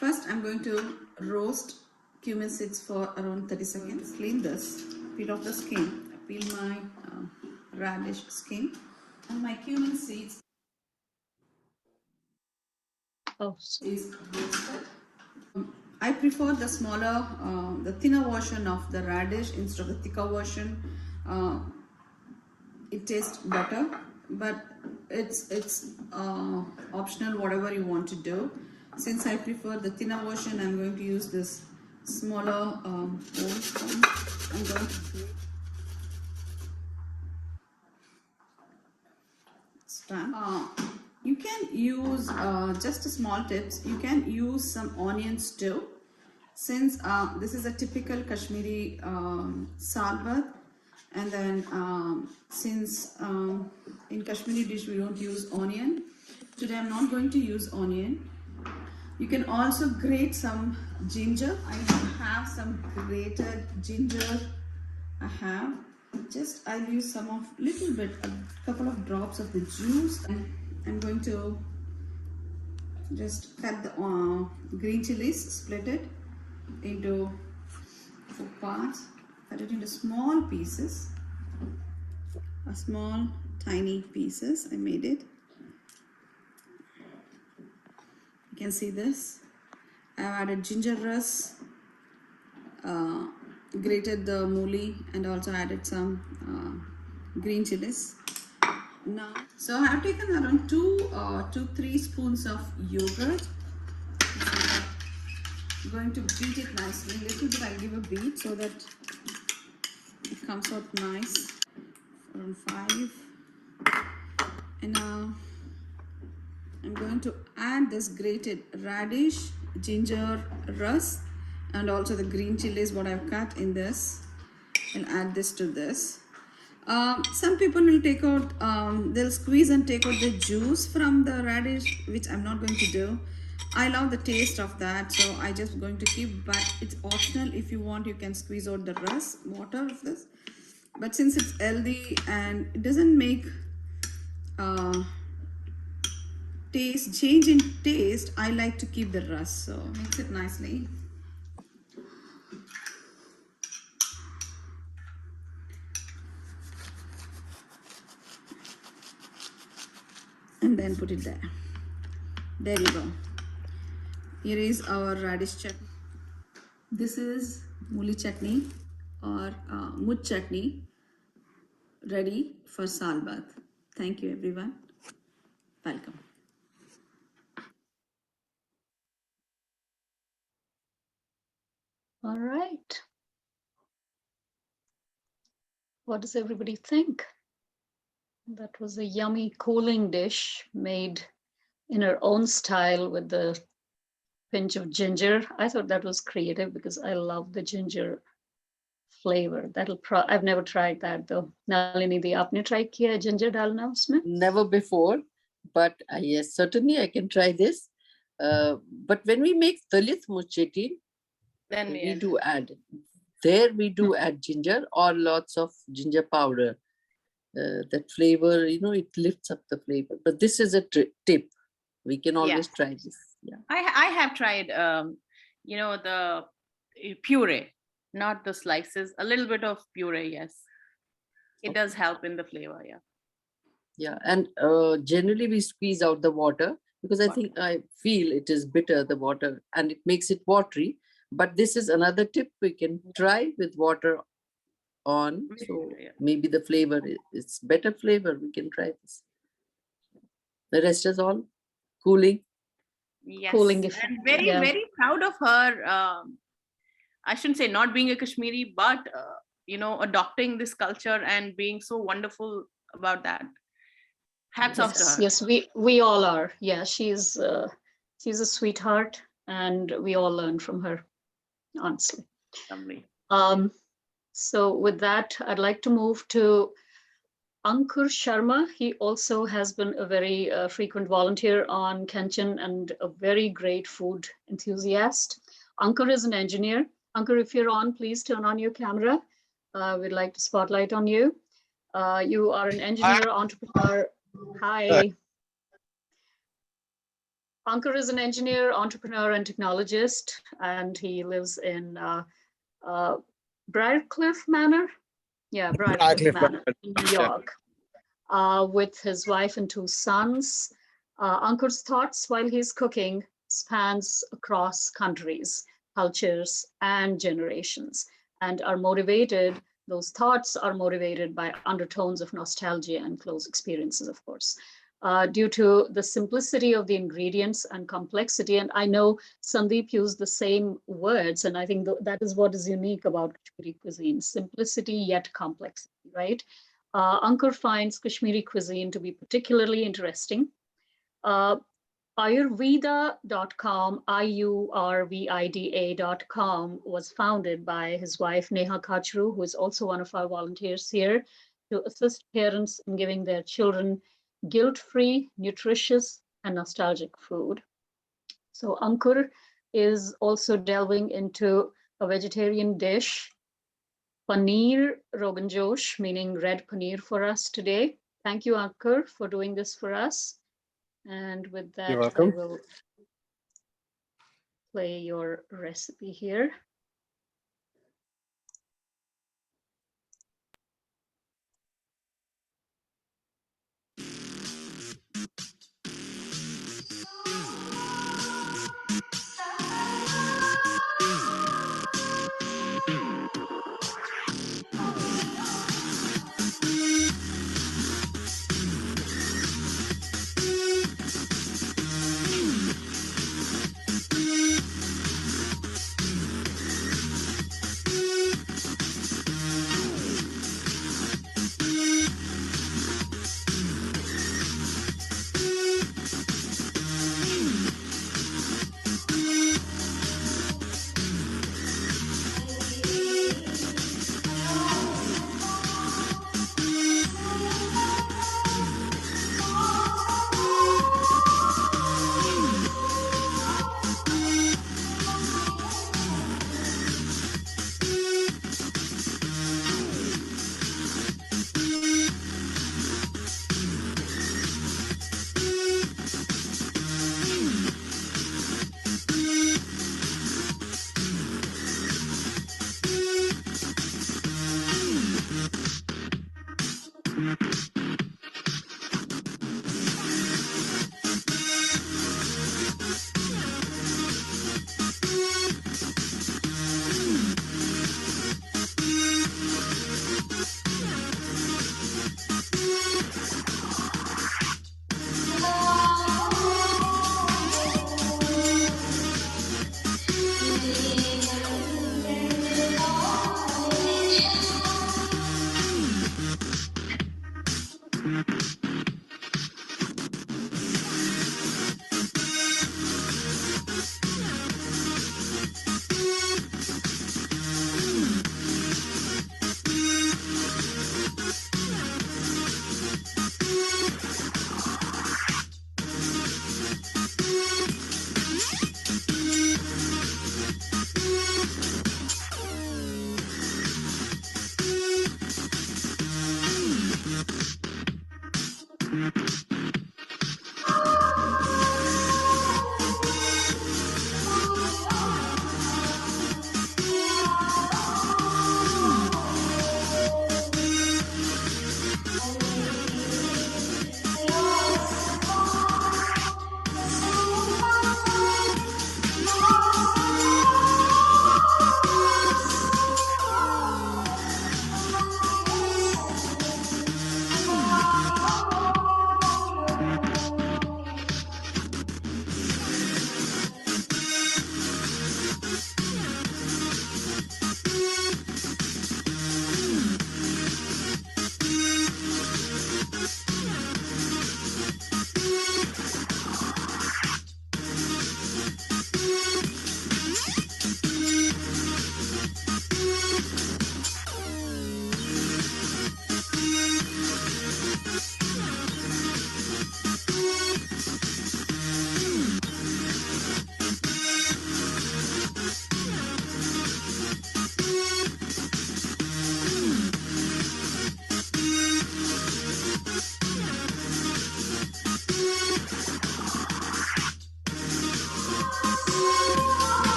First, I'm going to roast cumin seeds for around 30 seconds. Clean this, peel off the skin. I peel my radish skin and my cumin seeds. Is roasted. I prefer the smaller, the thinner version of the radish instead of the thicker version. It tastes better, but it's optional, whatever you want to do. Since I prefer the thinner version, I'm going to use this smaller bowl. I'm going to do you can use just a small tips. You can use some onions too. Since this is a typical Kashmiri salbat, and then since in Kashmiri dish we don't use onion, today I'm not going to use onion. You can also grate some ginger. I have some grated ginger. I'll use some of little bit, a couple of drops of the juice. And I'm going to just cut the green chilies, split it into 4 parts, cut it into small pieces, small tiny pieces. I made it. You can see this. I added ginger rust, grated the mooli, and also added some green chilies. Now, so I have taken around 2-3 spoons of yogurt. I'm going to beat it nicely. A little bit I'll give a beat so that it comes out nice. Around 5. And now I'm going to add this grated radish ginger rust and also the green chilies what I've cut in this. I'll add this to this. Some people will take out, they'll squeeze and take out the juice from the radish, which I'm not going to do. I love the taste of that, so I just going to keep, but it's optional. If you want, you can squeeze out the rust water of this. But since it's healthy and it doesn't make change in taste, I like to keep the rust, so mix it nicely. And then put it there. There you go. Here is our radish chutney. This is muli chutney or mud chutney ready for Saal bath. Thank you everyone. Welcome. All right. What does everybody think? That was a yummy cooling dish made in her own style with the pinch of ginger. I thought that was creative because I love the ginger flavor. I've never tried that though. Nalini di, aapne try kiya hai ginger dalna usme? Never before, but yes, certainly I can try this. But when we make dalit mucheti, Then we do add. There we do add ginger or lots of ginger powder. That flavor, you know, it lifts up the flavor. But this is a tip. We can always try this. Yeah. I have tried, you know, the puree, not the slices. A little bit of puree, yes. It does help in the flavor, yeah. Yeah, and generally we squeeze out the water because I feel it is bitter, the water, and it makes it watery. But this is another tip we can try with water on. So maybe the flavor is better flavor. We can try this. The rest is all cooling. Yes, Cooling and very, very proud of her. I shouldn't say not being a Kashmiri, but you know, adopting this culture and being so wonderful about that. Hats off to her. Yes, we all are. Yeah, she's a sweetheart, and we all learn from her, honestly. Lovely. So with that, I'd like to move to Ankur Sharma. He also has been a very frequent volunteer on KhyenChen and a very great food enthusiast. Ankur is an engineer. Ankur, if you're on, please turn on your camera. We'd like to spotlight on you. You are an engineer, entrepreneur. Hi. Ankur is an engineer, entrepreneur, and technologist, and he lives in Briarcliff Manor. Yeah, Briarcliff Manor in New York, with his wife and 2 sons. Ankur's thoughts while he's cooking spans across countries, cultures, and generations, and those thoughts are motivated by undertones of nostalgia and close experiences, of course. Due to the simplicity of the ingredients and complexity. And I know Sandeep used the same words, and I think that is what is unique about Kashmiri cuisine, simplicity yet complexity, right? Ankur finds Kashmiri cuisine to be particularly interesting. Ayurveda.com, IURVIDA.com was founded by his wife, Neha Kachru, who is also one of our volunteers here, to assist parents in giving their children guilt-free, nutritious, and nostalgic food. So Ankur is also delving into a vegetarian dish, paneer rogan josh, meaning red paneer for us today. Thank you, Ankur, for doing this for us. And with that, You're welcome. I will play your recipe here.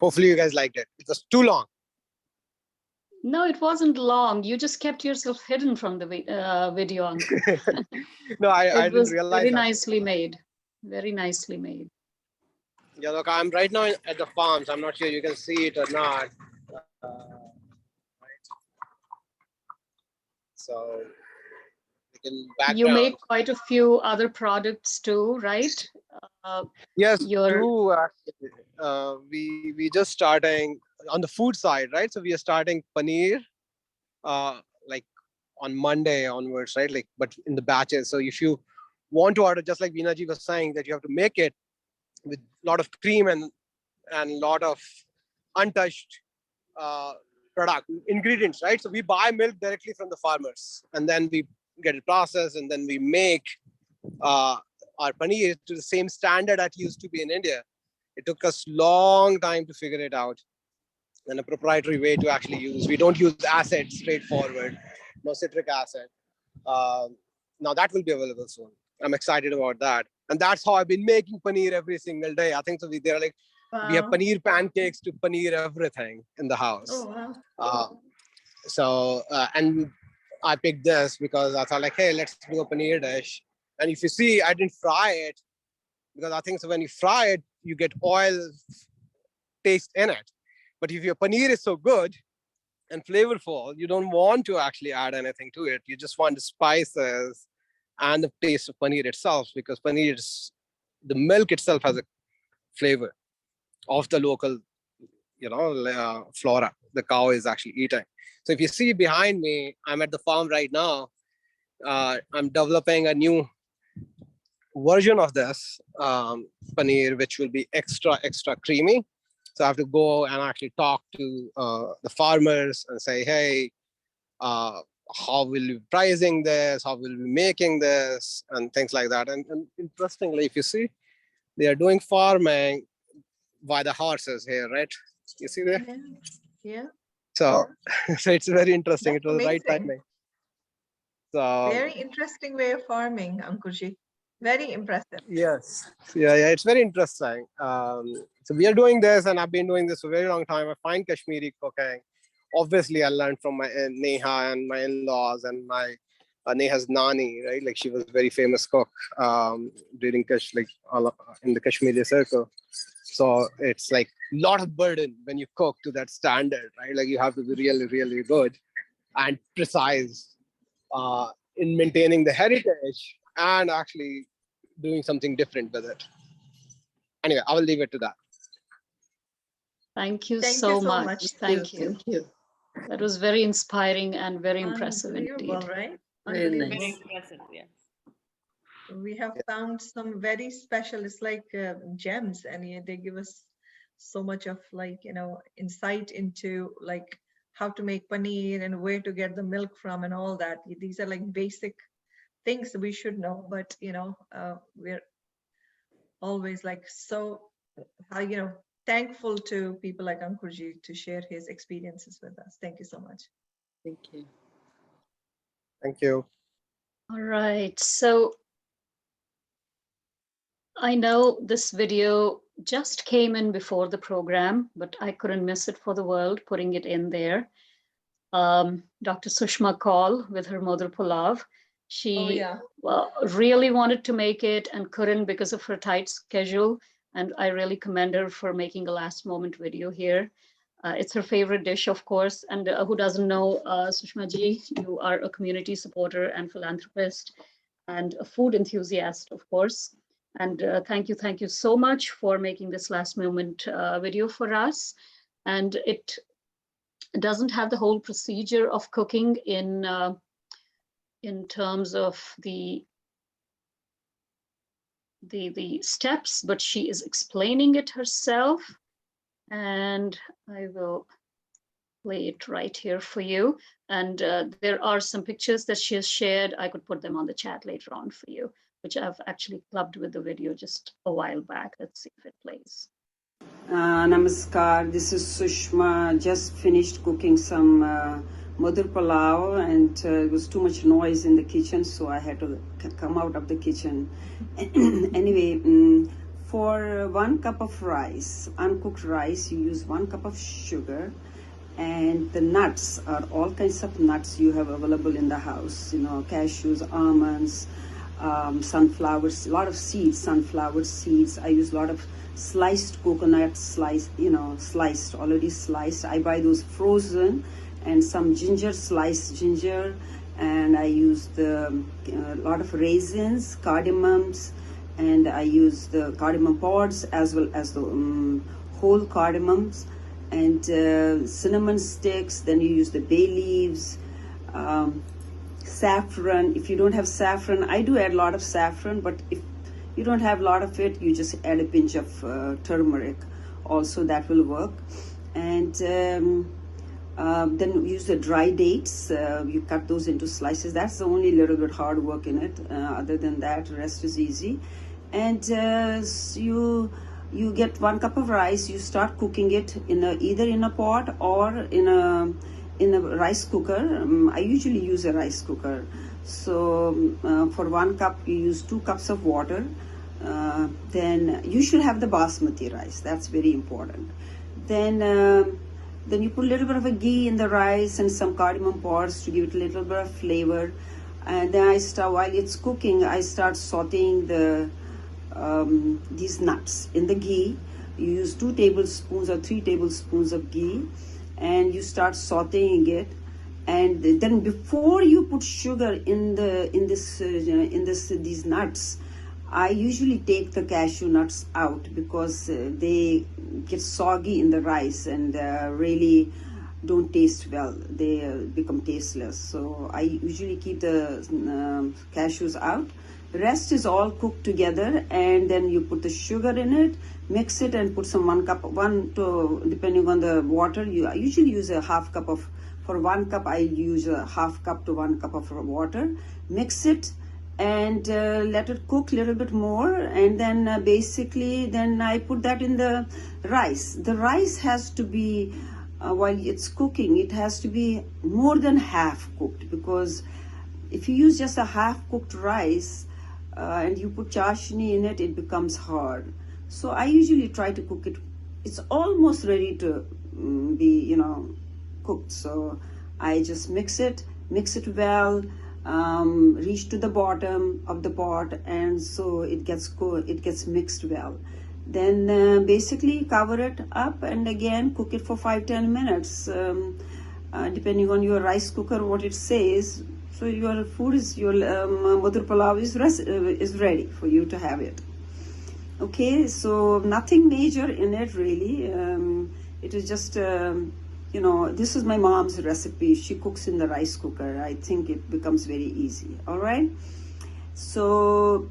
Hopefully you guys liked it. It was too long. No, it wasn't long. You just kept yourself hidden from the video, Uncle. No, I It didn't was realize very that. nicely made. Very nicely made. Yeah, look, I'm right now at the farms. I'm not sure you can see it or not. Right. So, in background. You make quite a few other products too, right? Yes, You're true. Actually. We just starting on the food side, right? So we are starting paneer, like on Monday onwards, right? Like, but in the batches. So if you want to order, just like Veena was saying, that you have to make it with a lot of cream and a lot of untouched product ingredients, right? So we buy milk directly from the farmers, and then we get it processed, and then we make our paneer to the same standard that used to be in India. It took us long time to figure it out, and a proprietary way to actually use. We don't use acid straightforward, no citric acid. Now that will be available soon. I'm excited about that, and that's how I've been making paneer every single day. I think so. They're like, we have paneer pancakes to paneer everything in the house. Oh, wow. And I picked this because I thought like, hey, let's do a paneer dish. And if you see, I didn't fry it because I think so when you fry it, you get oil taste in it. But if your paneer is so good and flavorful, you don't want to actually add anything to it. You just want the spices and the taste of paneer itself, because paneer is, the milk itself has a flavor of the local, flora the cow is actually eating. So if you see behind me, I'm at the farm right now. I'm developing a new version of this paneer, which will be extra creamy. So I have to go and actually talk to the farmers and say, hey, how will you be pricing this? How will we be making this? And things like that. And interestingly, if you see, they are doing farming by the horses here, right? You see there? Yeah. So, so it's very interesting. That's it was the right amazing. timing. So Very interesting way of farming, Ankurji. Very impressive. yes, yeah, it's very interesting. So we are doing this, and I've been doing this for a very long time. I find Kashmiri cooking. Obviously, I learned from my Neha and my in-laws and my Neha's nani, right? Like she was a very famous cook during in the Kashmiri circle. So it's like a lot of burden when you cook to that standard, right? Like you have to be really, really good and precise in maintaining the heritage and actually doing something different with it. Anyway, I will leave it to that. Thank you Thank so you so much. much. Thank you. Thank you. That was very inspiring and very impressive Unbelievable, indeed. right? Very Unbelievable. nice. Impressive, yes. We have found some very special, it's like gems, and they give us so much of insight into like how to make paneer and where to get the milk from and all that. These are like basic things we should know, but we're always like so thankful to people like Ankurji to share his experiences with us. Thank you so much. Thank you. Thank you. All right. So I know this video just came in before the program, but I couldn't miss it for the world, putting it in there. Dr. Sushma Kaul with her Modar Pulav. She really wanted to make it and couldn't because of her tight schedule. And I really commend her for making a last moment video here. It's her favorite dish, of course. And who doesn't know, Sushma ji, you are a community supporter and philanthropist and a food enthusiast, of course. And thank you so much for making this last moment video for us. And it doesn't have the whole procedure of cooking in terms of the steps, but she is explaining it herself. And I will play it right here for you. And there are some pictures that she has shared. I could put them on the chat later on for you, which I've actually clubbed with the video just a while back. Let's see if it plays. Namaskar, this is Sushma. Just finished cooking some Modar Pulav, and it was too much noise in the kitchen, so I had to come out of the kitchen. Anyway, for 1 cup of rice, uncooked rice, you use 1 cup of sugar, and the nuts are all kinds of nuts you have available in the house, cashews, almonds, sunflowers, a lot of seeds, sunflower seeds. I use a lot of sliced coconut, already sliced. I buy those frozen, and some ginger, sliced ginger, and I use a lot of raisins, cardamoms, and I use the cardamom pods as well as the whole cardamoms, and cinnamon sticks. Then you use the bay leaves, saffron. If you don't have saffron, I do add a lot of saffron, but if you don't have a lot of it, you just add a pinch of turmeric. Also, that will work. And then use the dry dates. You cut those into slices. That's the only little bit hard work in it. Other than that, the rest is easy. And you get 1 cup of rice. You start cooking it either in a pot or in a rice cooker. I usually use a rice cooker. So for 1 cup, you use 2 cups of water. Then you should have the basmati rice. That's very important. Then you put a little bit of a ghee in the rice and some cardamom pods to give it a little bit of flavor. And then while it's cooking, I start sauteing these nuts in the ghee. You use 2 tablespoons or 3 tablespoons of ghee, and you start sauteing it. And then before you put sugar in these nuts, I usually take the cashew nuts out because they get soggy in the rice and really don't taste well. They become tasteless. So I usually keep the cashews out. The rest is all cooked together, and then you put the sugar in it, mix it, and put some depending on the water. I usually use a half cup of, for 1 cup I use a half cup to 1 cup of water. Mix it and let it cook a little bit more, and then basically then I put that in the rice. The rice has to be while it's cooking, it has to be more than half cooked, because if you use just a half cooked rice and you put chashni in it, it becomes hard. So I usually try to cook it, it's almost ready to be cooked. So I just mix it well, reach to the bottom of the pot, and so it gets mixed well. Then basically cover it up and again cook it for 5-10 minutes, depending on your rice cooker what it says. So your food is, your madhur pulao is ready for you to have it. Okay, so nothing major in it really. It is just this is my mom's recipe. She cooks in the rice cooker. I think it becomes very easy. All right, so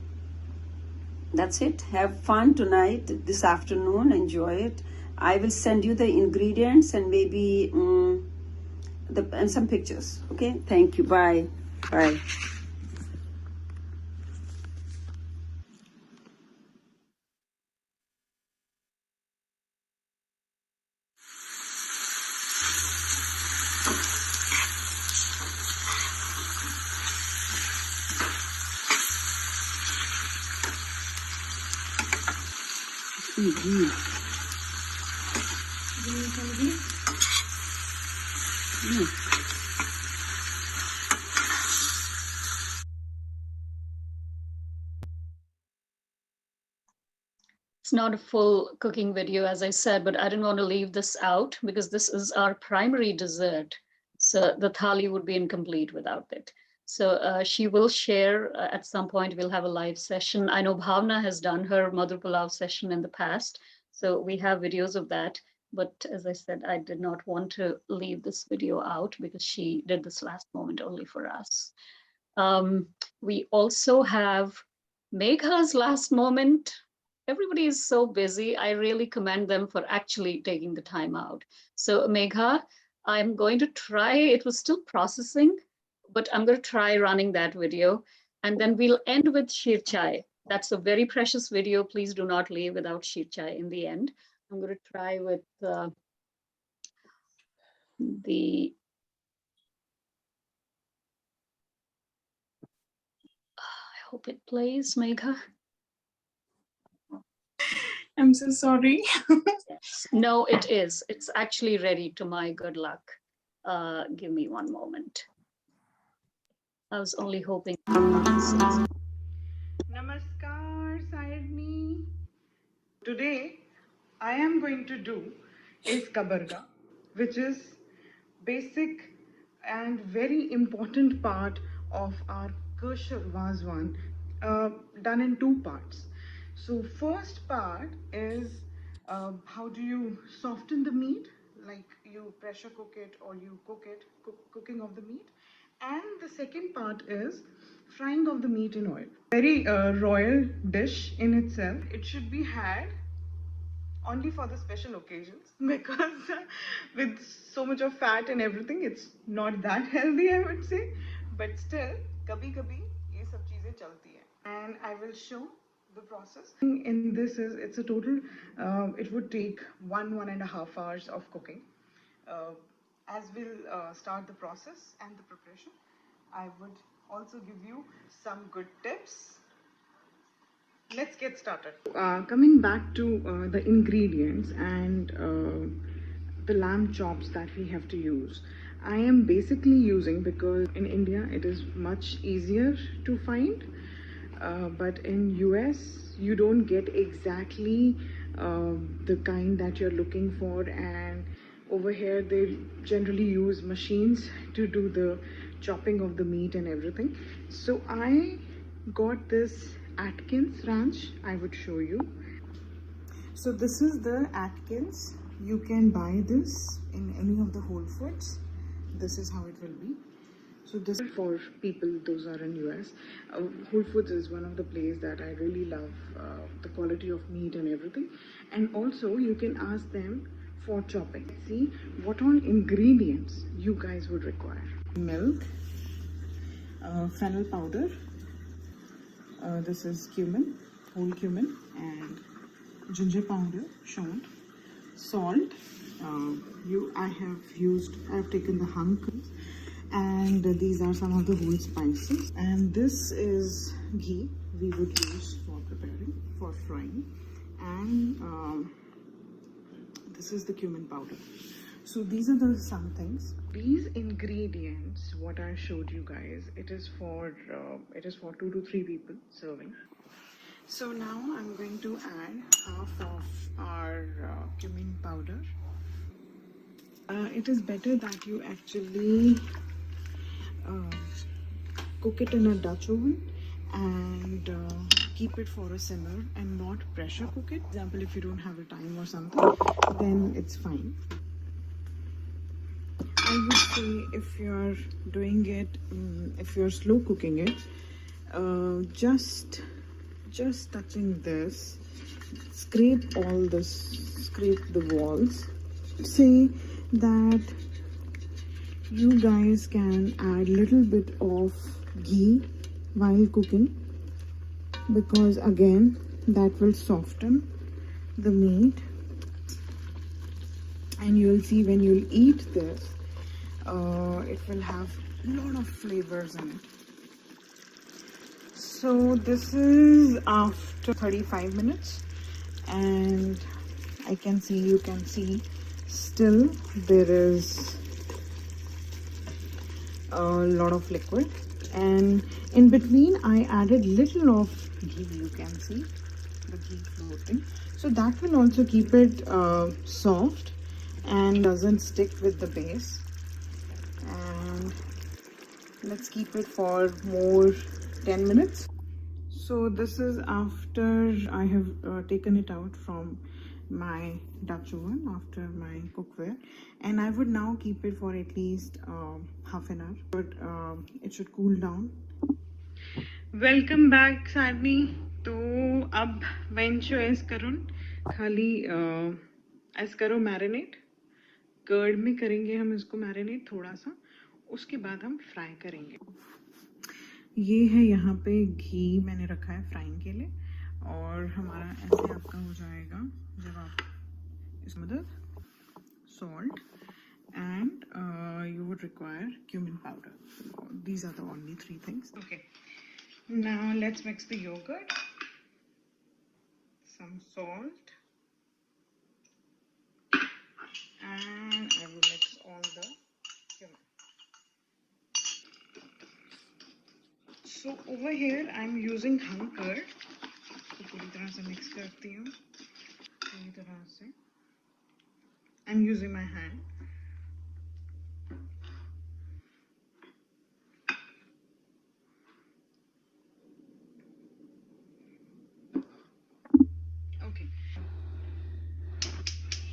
that's it. Have fun tonight, this afternoon. Enjoy it. I will send you the ingredients and maybe and some pictures. Okay, thank you. Bye. Bye. It's not a full cooking video, as I said, but I didn't want to leave this out because this is our primary dessert. So the thali would be incomplete without it. So she will share at some point, we'll have a live session. I know Bhavna has done her madhur pulao session in the past. So we have videos of that. But as I said, I did not want to leave this video out because she did this last moment only for us. We also have Megha's last moment. Everybody is so busy. I really commend them for actually taking the time out. So Megha, I'm going to try, it was still processing, but I'm going to try running that video. And then we'll end with Sheer Chai. That's a very precious video. Please do not leave without Sheer Chai in the end. I'm going to try with I hope it plays, Megha. I'm so sorry. Yes. No, it is. It's actually ready, to my good luck. Give me one moment. I was only hoping. Namaskar, Sayadni. Today, I am going to do is kabarga, which is basic and very important part of our kosher vazwan, done in 2 parts. So first part is how do you soften the meat, like you pressure cook it or you cook it, cooking of the meat. And the second part is frying of the meat in oil. Very royal dish in itself. It should be had only for the special occasions because with so much of fat and everything, it's not that healthy, I would say. But still, kabhi kabhi ye sab cheezein chalti hai. And I will show the process. In this is, it's a total, it would take 1.5 hours of cooking. As we'll start the process and the preparation, I would also give you some good tips. Let's get started. Coming back to the ingredients and the lamb chops that we have to use. I am basically using, because in India it is much easier to find, but in US you don't get exactly the kind that you're looking for, and over here they generally use machines to do the chopping of the meat and everything. So I got this Atkins Ranch, I would show you. So this is the Atkins. You can buy this in any of the Whole Foods. This is how it will be. So this is for people those are in US. Whole Foods is one of the places that I really love, the quality of meat and everything. And also you can ask them for chopping. See what all ingredients you guys would require. Milk, fennel powder, this is cumin, whole cumin, and ginger powder, short, salt. I have taken the hunk, and these are some of the whole spices. And this is ghee we would use for preparing, for frying, and this is the cumin powder. So these are the some things. These ingredients, what I showed you guys, it is for 2 to 3 people serving. So now I'm going to add half of our cumin powder. It is better that you actually cook it in a Dutch oven and keep it for a simmer and not pressure cook it. For example, if you don't have a time or something, then it's fine. I would say if you're doing it, if you're slow cooking it, just touching this, scrape the walls. Say that you guys can add little bit of ghee while cooking, because again that will soften the meat, and you'll see when you'll eat this, it will have a lot of flavors in it. So this is after 35 minutes, and you can see still there is a lot of liquid, and in between I added little of ghee. You can see the ghee floating, so that will also keep it soft and doesn't stick with the base. And let's keep it for more 10 minutes. So this is after I have taken it out from my Dutch oven, after my cookware, and I would now keep it for at least half an hour, but it should cool down. Welcome back, Sadni. तो अब वेंचो ऐस करूँ खाली ऐस करो marinate, curd में करेंगे हम इसको मैरिनेट थोड़ा सा, उसके बाद हम फ्राई करेंगे. ये है यहाँ पे घी मैंने रखा है फ्राइंग के लिए, और हमारा ऐसे आपका हो जाएगा जब आप इस मदद salt and you would require cumin powder. These are the only 3 things. Okay, now let's mix the yogurt, some salt, and I will mix all the cumin. So over here I'm using hung curd. तो पूरी तरह से mix करती हूँ, पूरी तरह से. I'm using my hand. Okay.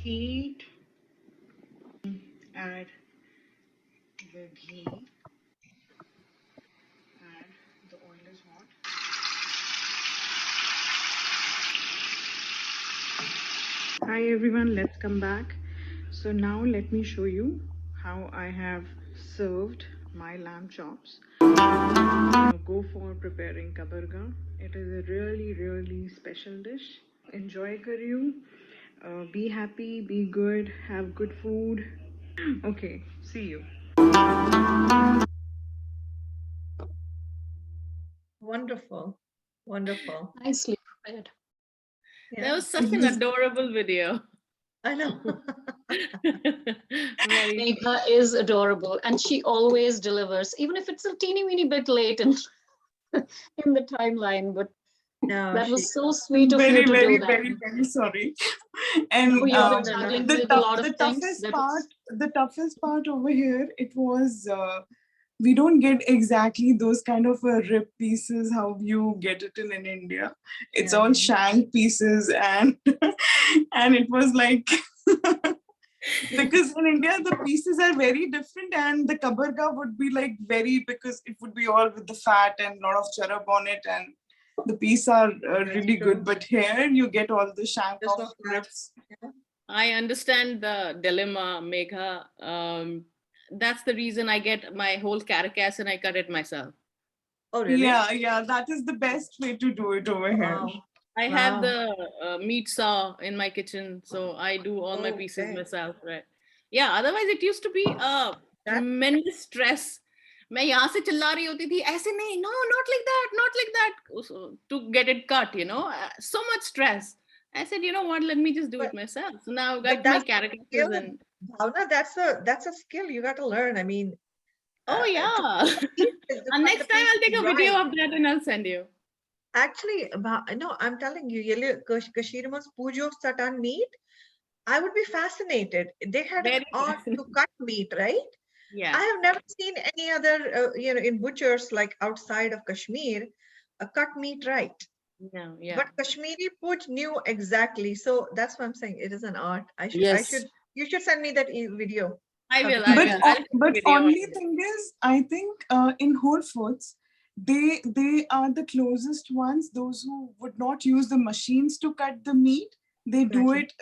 Heat. Add the ghee. And the oil is hot. Hi everyone, let's come back. So now let me show you how I have served my lamb chops. Go for preparing kabarga. It is a really special dish. Enjoy kariyo. Be happy, be good, have good food. Okay, see you. Wonderful. Wonderful. Nicely prepared. Yeah. That was such an adorable video. I know. Megha is adorable, and she always delivers, even if it's a teeny weeny bit late in the timeline. But no, that was so sweet of you to do that. Very sorry. And you've been juggling with a lot of things. The toughest part over here, it was we don't get exactly those kind of rib pieces how you get it in India. It's all shank pieces, and and it was like because in India the pieces are very different, and the kabarga would be like very, because it would be all with the fat and a lot of charab on it, and the piece are really good. But here you get all the shank of ribs. I understand the dilemma, Megha. That's the reason I get my whole carcass and I cut it myself. Oh, really? Yeah, that is the best way to do it over here. I have the meat saw in my kitchen, so I do all my pieces myself, right? Yeah, otherwise it used to be a tremendous stress. मैं यहाँ से चिल्ला रही होती थी, ऐसे नहीं, no, not like that, not like that, to get it cut, you know, so much stress. I said, you know what, let me just do it myself. So now I've got my characters and. Bhavna, that's a skill you got to learn. I mean. Oh yeah. And next time I'll take a video of that and I'll send you. Actually, no, I'm telling you, Kashirima's pujo satan meat, I would be fascinated. They had an art to cut meat, right? Yeah. I have never seen any other, in butchers like outside of Kashmir, cut meat right. No, yeah. But Kashmiri Puj knew exactly. So that's what I'm saying. It is an art. You should send me that video. I will. But only thing is, I think in Whole Foods, they are the closest ones, those who would not use the machines to cut the meat. They do it,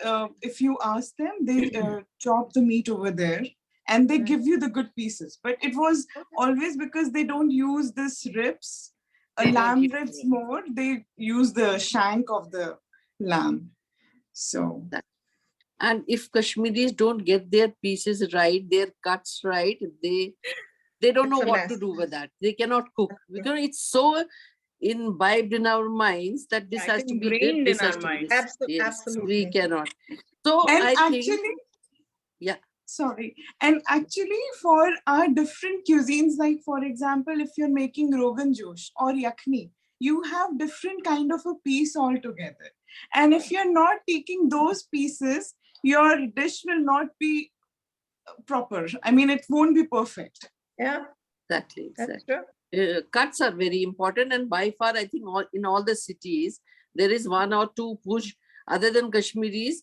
if you ask them, they chop the meat over there and they give you the good pieces. But it was always because they don't use this ribs, lamb ribs more, they use the shank of the lamb. So. And if Kashmiris don't get their pieces right, their cuts right, they don't know what to do with that. They cannot cook because it's so imbibed in our minds that this has to be this, this has to be this. Absolutely. We cannot. So and I actually, think, yeah. Sorry. And actually for our different cuisines, like for example, if you're making Rogan Josh or Yakhni, you have different kind of a piece altogether. And if you're not taking those pieces, your dish will not be proper. I mean, it won't be perfect. Yeah, exactly. Cuts are very important, and by far, I think in all the cities there is one or two push other than Kashmiris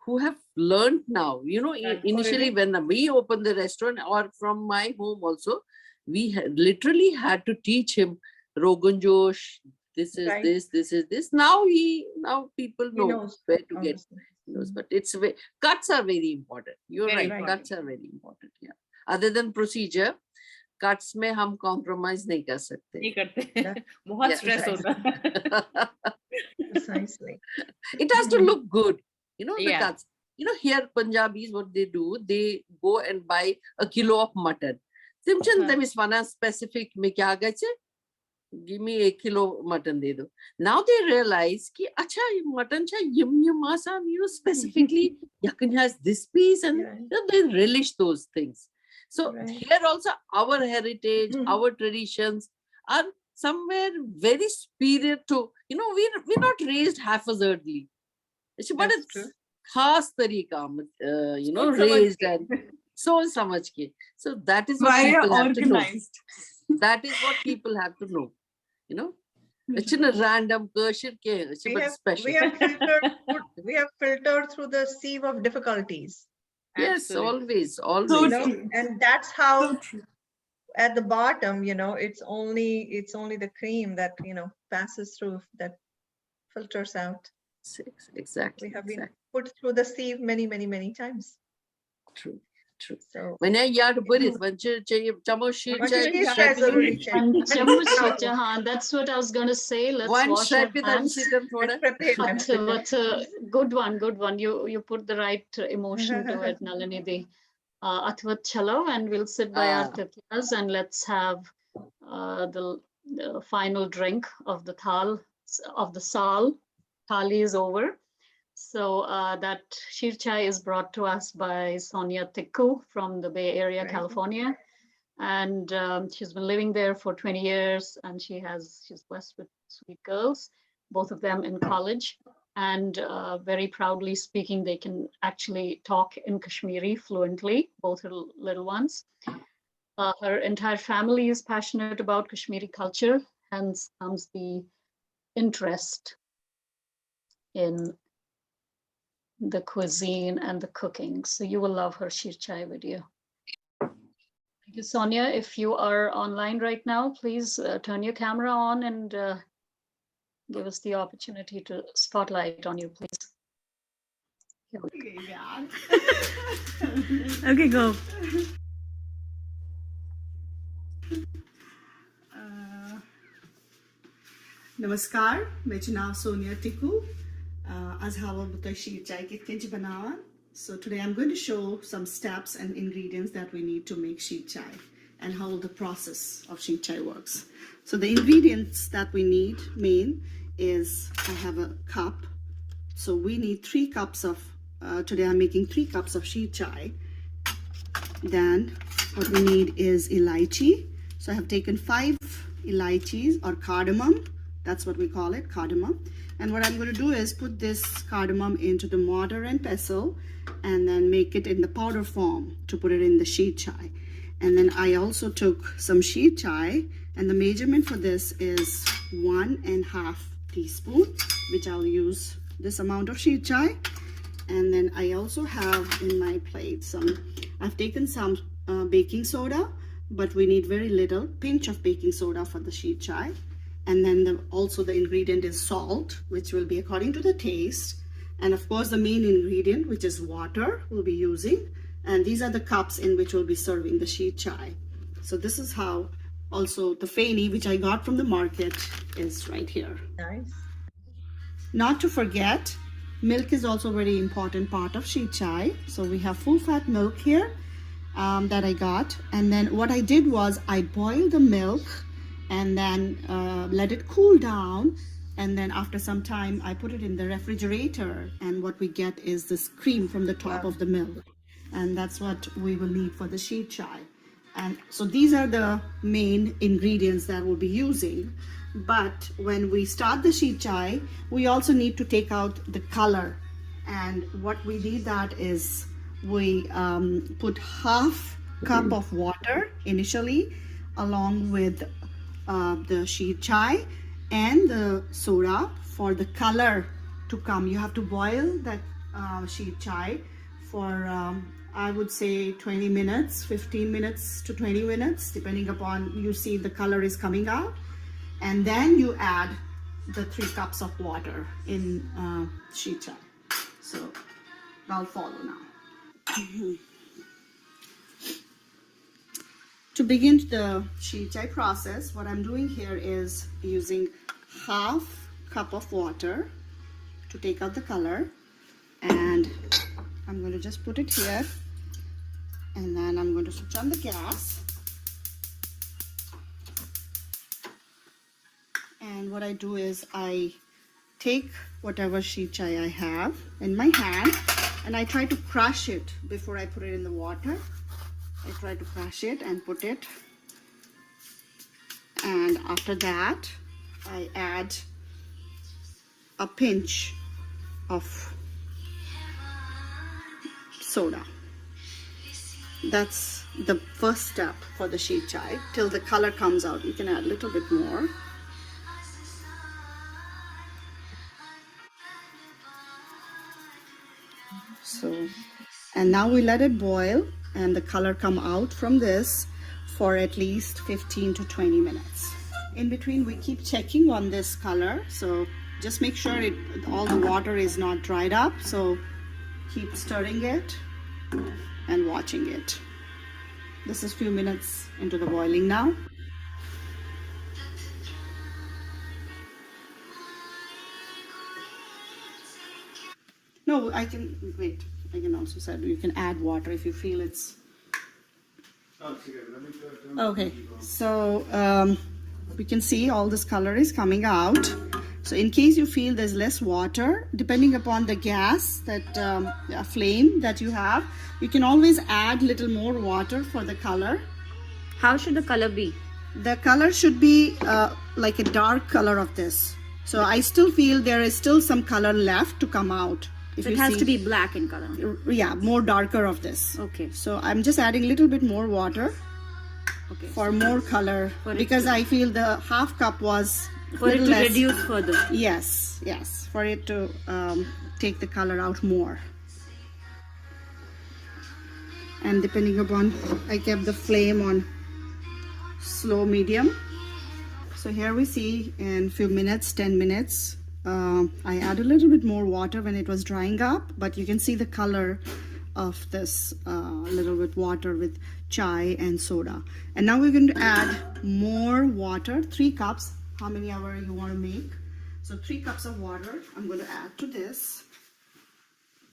who have learned now. You know, initially when we opened the restaurant, or from my home also, we literally had to teach him Rogan Josh. This is this is this. Now people know where to get. But it's cuts are very important. You're right. Cuts are very important. Yeah. Other than procedure, cuts में हम compromise नहीं कर सकते. नहीं करते. बहुत stress होता. Precisely. It has to look good. You know, the cuts. You know, here Punjabis, what they do, they go and buy a kilo of mutton. Simchan them is one specific में क्या गए? Give me 1 kilo mutton de do. Now they realize ki acha mutton cha yum asam, you know, specifically Yakhni has this piece, and they relish those things. So here also our heritage, our traditions are somewhere very superior to, you know, we're not raised haphazardly. But it's khas tarika, you know, raised and so samajh ke. So that is what people have to know. That is what people have to know. You know, it's in a random Kashmir, but special. We have filtered through the sieve of difficulties. Yes, always. So and that's how at the bottom, you know, it's only the cream that, you know, passes through, that filters out. Exactly. We have been put through the sieve many times. True. When I yard buris, that's what I was going to say. Let's one wash our with hands. Good one. You put the right emotion to it, Nalinidhi. Atvat chalo, and we'll sit by our titlas and let's have the final drink of the thal, of the saal. Thali is over. So that Sheer Chai is brought to us by Sonia Tikku from the Bay Area, California. And she's been living there for 20 years, and she's blessed with sweet girls, both of them in college. And very proudly speaking, they can actually talk in Kashmiri fluently, both little ones. Her entire family is passionate about Kashmiri culture, hence comes the interest in the cuisine and the cooking. So you will love her Sheer Chai video. Thank you, Sonia. If you are online right now, please turn your camera on and give us the opportunity to spotlight on you, please. Okay, go. Namaskar, मैं Sonia Tiku. As how Sheer Chai kitchen banawan. So today I'm going to show some steps and ingredients that we need to make Sheer Chai and how the process of Sheer Chai works. So the ingredients that we need main is I have a cup. So we need 3 cups of, today I'm making 3 cups of Sheer Chai. Then what we need is elaichi. So I have taken 5 elaichis or cardamom. That's what we call it, cardamom. And what I'm going to do is put this cardamom into the mortar and pestle and then make it in the powder form to put it in the Sheer Chai. And then I also took some Sheer Chai, and the measurement for this is 1.5 teaspoon, which I'll use this amount of Sheer Chai. And then I also have in my plate I've taken some baking soda, but we need very little, pinch of baking soda for the Sheer Chai. And then also the ingredient is salt, which will be according to the taste. And of course the main ingredient, which is water, we'll be using. And these are the cups in which we'll be serving the Sheer Chai. So this is how also the feni, which I got from the market, is right here. Nice. Not to forget, milk is also a very important part of Sheer Chai. So we have full fat milk here that I got. And then what I did was I boiled the milk and then let it cool down. And then after some time, I put it in the refrigerator. And what we get is this cream from the top of the milk. And that's what we will need for the Sheer Chai. And so these are the main ingredients that we'll be using. But when we start the Sheer Chai, we also need to take out the color. And what we need that is we put 1/2 cup of water initially along with the Sheer Chai and the soda for the color to come. You have to boil that Sheer Chai for I would say 20 minutes, 15 minutes to 20 minutes, depending upon you see the color is coming out. And then you add the 3 cups of water in Sheer Chai. So I'll follow now. To begin the Sheer Chai process, what I'm doing here is using 1/2 cup of water to take out the color. And I'm going to just put it here. And then I'm going to switch on the gas. And what I do is I take whatever Sheer Chai I have in my hand and I try to crush it before I put it in the water. I try to crush it and put it. And after that, I add a pinch of soda. That's the first step for the Sheer Chai. Till the color comes out, you can add a little bit more. So, and now we let it boil and the color come out from this for at least 15 to 20 minutes. In between, we keep checking on this color. So just make sure all the water is not dried up. So keep stirring it and watching it. This is few minutes into the boiling now. No, I can, wait, I can also say you can add water if you feel it's... Okay, so we can see all this color is coming out. So in case you feel there's less water, depending upon the gas, that flame that you have, you can always add little more water for the color. How should the color be? The color should be like a dark color of this. So I still feel there is still some color left to come out. So it has to be black in color. Yeah, more darker of this. Okay. So I'm just adding a little bit more water. Okay. For more color, because I feel the half cup was For it to little less. reduce further. Yes, yes, for it to take the color out more. And depending upon, I kept the flame on slow medium. So here we see in few minutes, 10 minutes, I add a little bit more water when it was drying up, but you can see the color of this little bit water with chai and soda. And now we're going to add more water, 3 cups, how many hour you want to make. So 3 cups of water I'm going to add to this.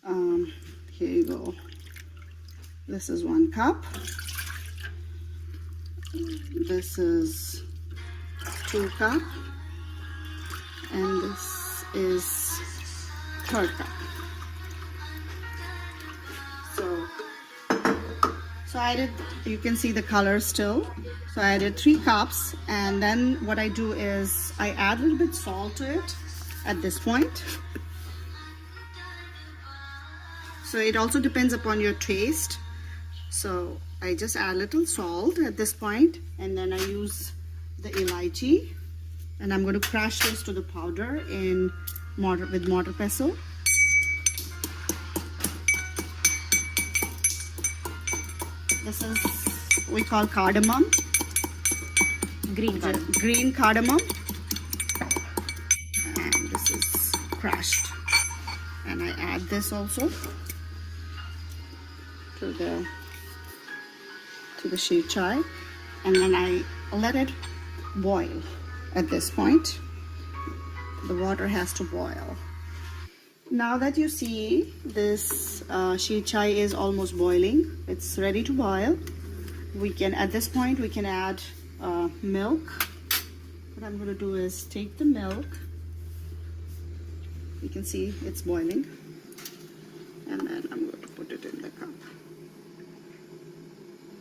Here you go. This is 1 cup. This is 2 cup. And this is 3rd cup. So I added, you can see the color still. So I added 3 cups, and then what I do is I add a little bit salt to it at this point. So it also depends upon your taste. So I just add a little salt at this point, and then I use the elaichi, and I'm going to crush this to the powder in mortar with mortar pestle. This is we call cardamom. Green cardamom. And this is crushed. And I add this also to the sheet chai, and then I let it boil. At this point, the water has to boil. Now that you see this sheet chai is almost boiling, it's ready to boil. We can, at this point, we can add milk. What I'm going to do is take the milk. You can see it's boiling, and then I'm going to put it in the cup.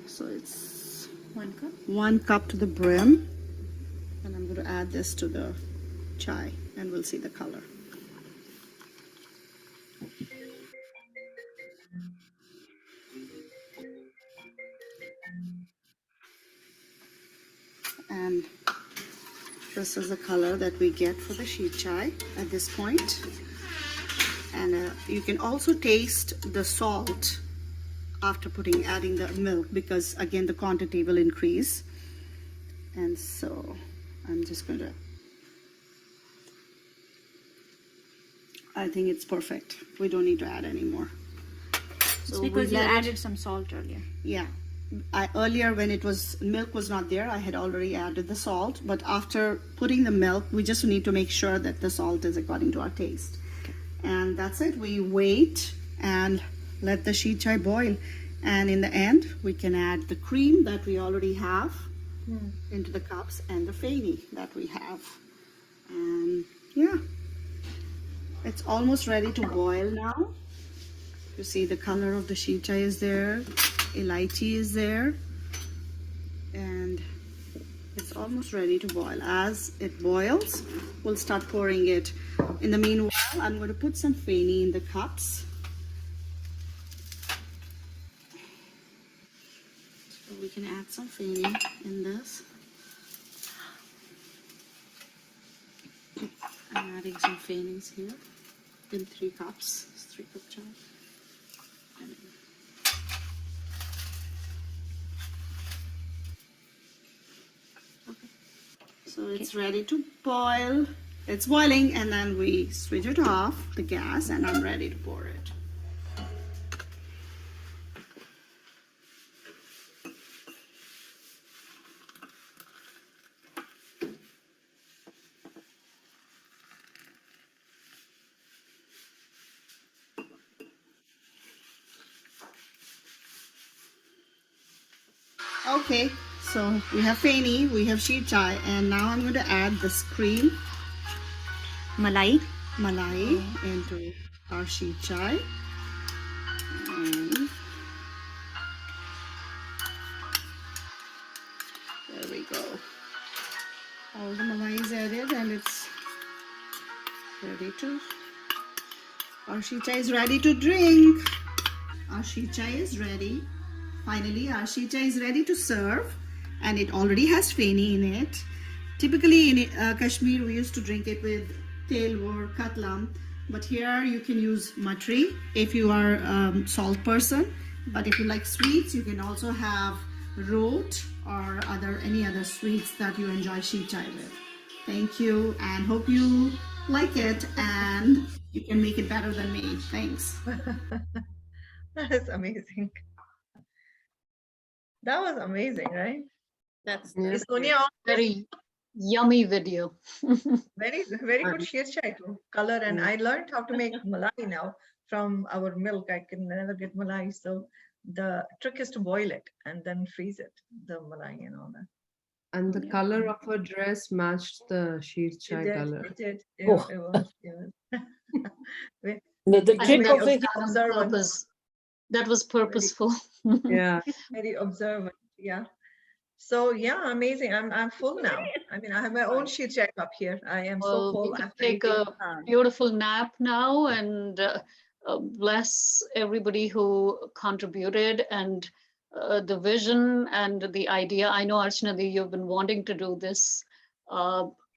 So it's 1 cup. 1 cup to the brim, and I'm going to add this to the chai, and we'll see the color. And this is the color that we get for the sheet chai at this point. And you can also taste the salt after adding the milk, because again the quantity will increase. And so I'm just going to, I think it's perfect. We don't need to add any more. It's because you added some salt earlier. Yeah. Earlier when milk was not there, I had already added the salt, but after putting the milk, we just need to make sure that the salt is according to our taste. Okay. And that's it. We wait and let the sheet chai boil. And in the end, we can add the cream that we already have into the cups and the feni that we have. And yeah, it's almost ready to boil now. You see the color of the sheet chai is there, elaichi is there, and it's almost ready to boil. As it boils, we'll start pouring it. In the meanwhile, I'm going to put some feni in the cups. So we can add some feni in this. I'm adding some fenis here in 3 cups. It's 3 cup chai. So it's ready to boil. It's boiling, and then we switch it off the gas, and I'm ready to pour it. Okay, so we have feni, we have sheet chai, and now I'm going to add this cream, malai into our sheet chai. And there we go. All the malai is added, and it's ready to, our sheet chai is ready to drink. Our sheet chai is ready. Finally, our sheet chai is ready to serve. and it already has feni in it. Typically in Kashmir, we used to drink it with tel or katlam, but here you can use matri if you are salt person. But if you like sweets, you can also have rot or any other sweets that you enjoy sheet chai with. Thank you, and hope you like it and you can make it better than me. Thanks. That is amazing. That was amazing, right? That's Is Sonia very yummy video. very good sheer chai too. Color, and I learned how to make malai now from our milk. I can never get malai, so the trick is to boil it and then freeze it, the malai and all that. And the color of her dress matched the sheer chai color. It did. Oh. It was. The I trick think of that it. was done on purpose. That was purposeful. Yeah. Very observant. Yeah. So yeah, amazing. I'm full now. I mean, I have my own sheet check up here. I am so Well, full. we could after take eating. a beautiful nap now and bless everybody who contributed and the vision and the idea. I know, Archana, you've been wanting to do this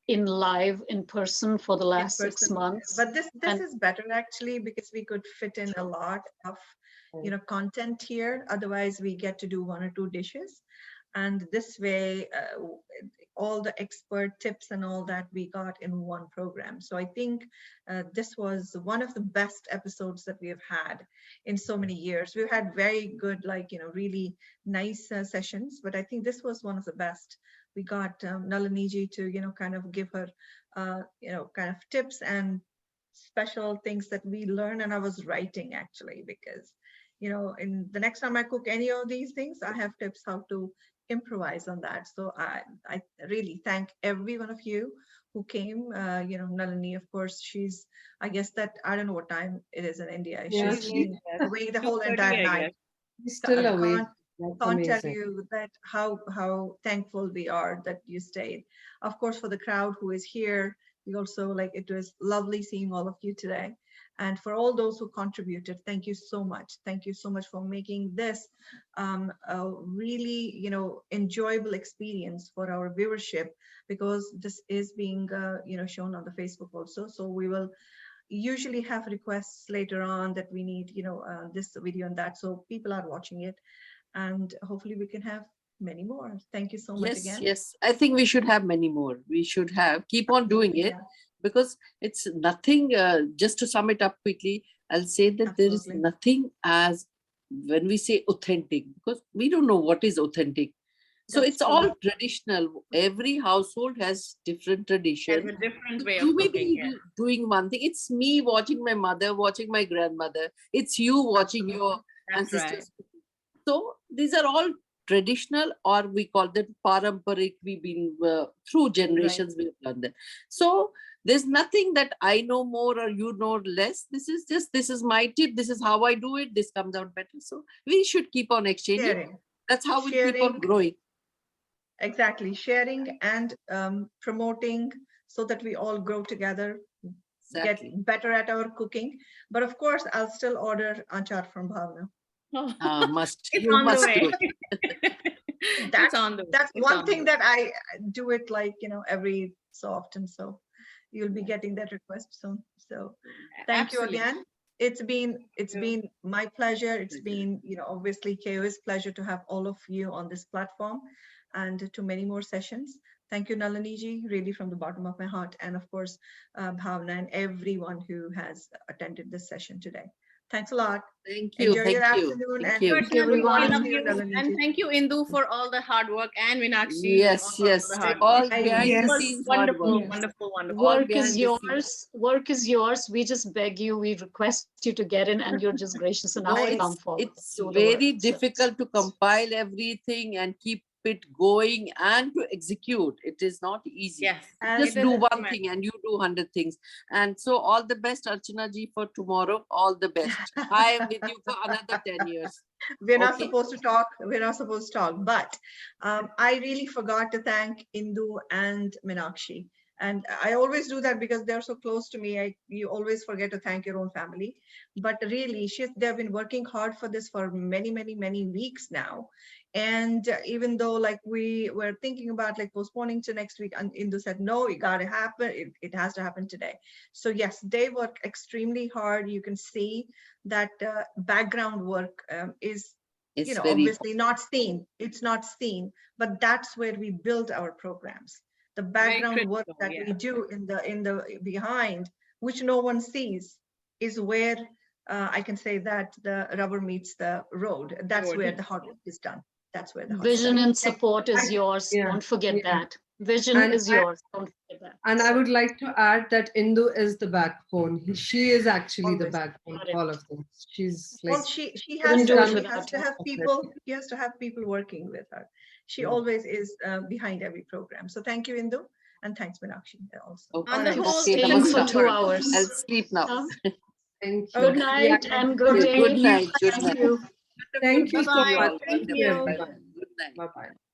in live, in person for the last 6 months. But this is better actually, because we could fit in a lot of content here. Otherwise, we get to do 1 or 2 dishes. And this way, all the expert tips and all that we got in one program. So I think this was one of the best episodes that we have had in so many years. We've had very good, really nice sessions, but I think this was one of the best. We got Naliniji to, kind of give her, kind of tips and special things that we learned. And I was writing actually, because, in the next time I cook any of these things, I have tips how to improvise on that. So I really thank every one of you who came. Nalini, of course, she's, I guess that, I don't know what time it is in India. Yeah, She's been awake the whole 2:30, entire I night. She's still I awake. That's can't tell amazing. you that how thankful we are that you stayed. Of course, for the crowd who is here, we also it was lovely seeing all of you today. And for all those who contributed, thank you so much. Thank you so much for making this a really enjoyable experience for our viewership, because this is being shown on the Facebook also. So we will usually have requests later on that we need this video and that, so people are watching it, and hopefully we can have many more. Thank you so much again. Yes, I think we should have many more. We should keep on doing it, because it's nothing. Just to sum it up quickly, I'll say that there is nothing as when we say authentic, because we don't know what is authentic. So it's all traditional. Every household has different traditions. There's a different way You of may cooking. be doing one thing. It's me watching my mother, watching my grandmother. It's you watching your ancestors. Right. So these are all traditional, or we call them paramparik. We've been through generations, we've learned that. So there's nothing that I know more or you know less. This is my tip. This is how I do it. This comes out better. So we should keep on exchanging. Sharing. That's how we keep on growing. Exactly, sharing and promoting, so that we all grow together, get better at our cooking. But of course, I'll still order achar from Bhavna. Must. It's You on the must way. do it. That's one thing that I do it every so often. So you'll be getting that request soon. So thank you again. It's been my pleasure. It's been obviously KO's pleasure to have all of you on this platform, and to many more sessions. Thank you, Naliniji, really from the bottom of my heart, and of course Bhavna and everyone who has attended this session today. Thanks a lot. Thank you. Enjoy your afternoon. Thank and you. good We luck love to you. Naliniji. And thank you, Indu, for all the hard work, and Meenakshi. Yes, also yes. for the hard All work. behind It the was scenes hard wonderful, work. wonderful, wonderful. All Work is behind the yours. Work is yours. We just beg you. We request you to get in, and you're just gracious enough No, to come forward. it's do the work. very So- difficult to compile everything and keep it going and to execute. It is not easy. Yes. Just do one thing and you do 100 things. And so all the best, Archana ji, for tomorrow. All the best. I am with you for another 10 years. We're not supposed to talk. We're not supposed to talk. But I really forgot to thank Indu and Meenakshi And I always do that because they're so close to me. You always forget to thank your own family. But really, they've been working hard for this for many, many, many weeks now. And even though like we were thinking about like postponing to next week, and Indu said, no, it got to happen. It has to happen today. So yes, they work extremely hard. You can see that background work is, It's obviously not seen. It's not seen, but that's where we build our programs. The background work that we do in the behind, which no one sees, is where I can say that the rubber meets the road. That's where the hard work is done. That's where the hard Vision work and support is yours. Don't forget that. Vision is yours. Don't forget that. And I would like to add that Indu is the backbone. She is actually the backbone of all of this. She's like, well, she has to have people. She has to have people working with her. She always is behind every program. So thank you, Indu, and thanks, Meenakshi, also. On the whole, staying for 2 hours. I'll sleep now. Thank you. Good night and good day. Good night. Good Thank night. you. Thank you so Bye-bye. much. Thank Thank you. everybody. Good night. Bye-bye.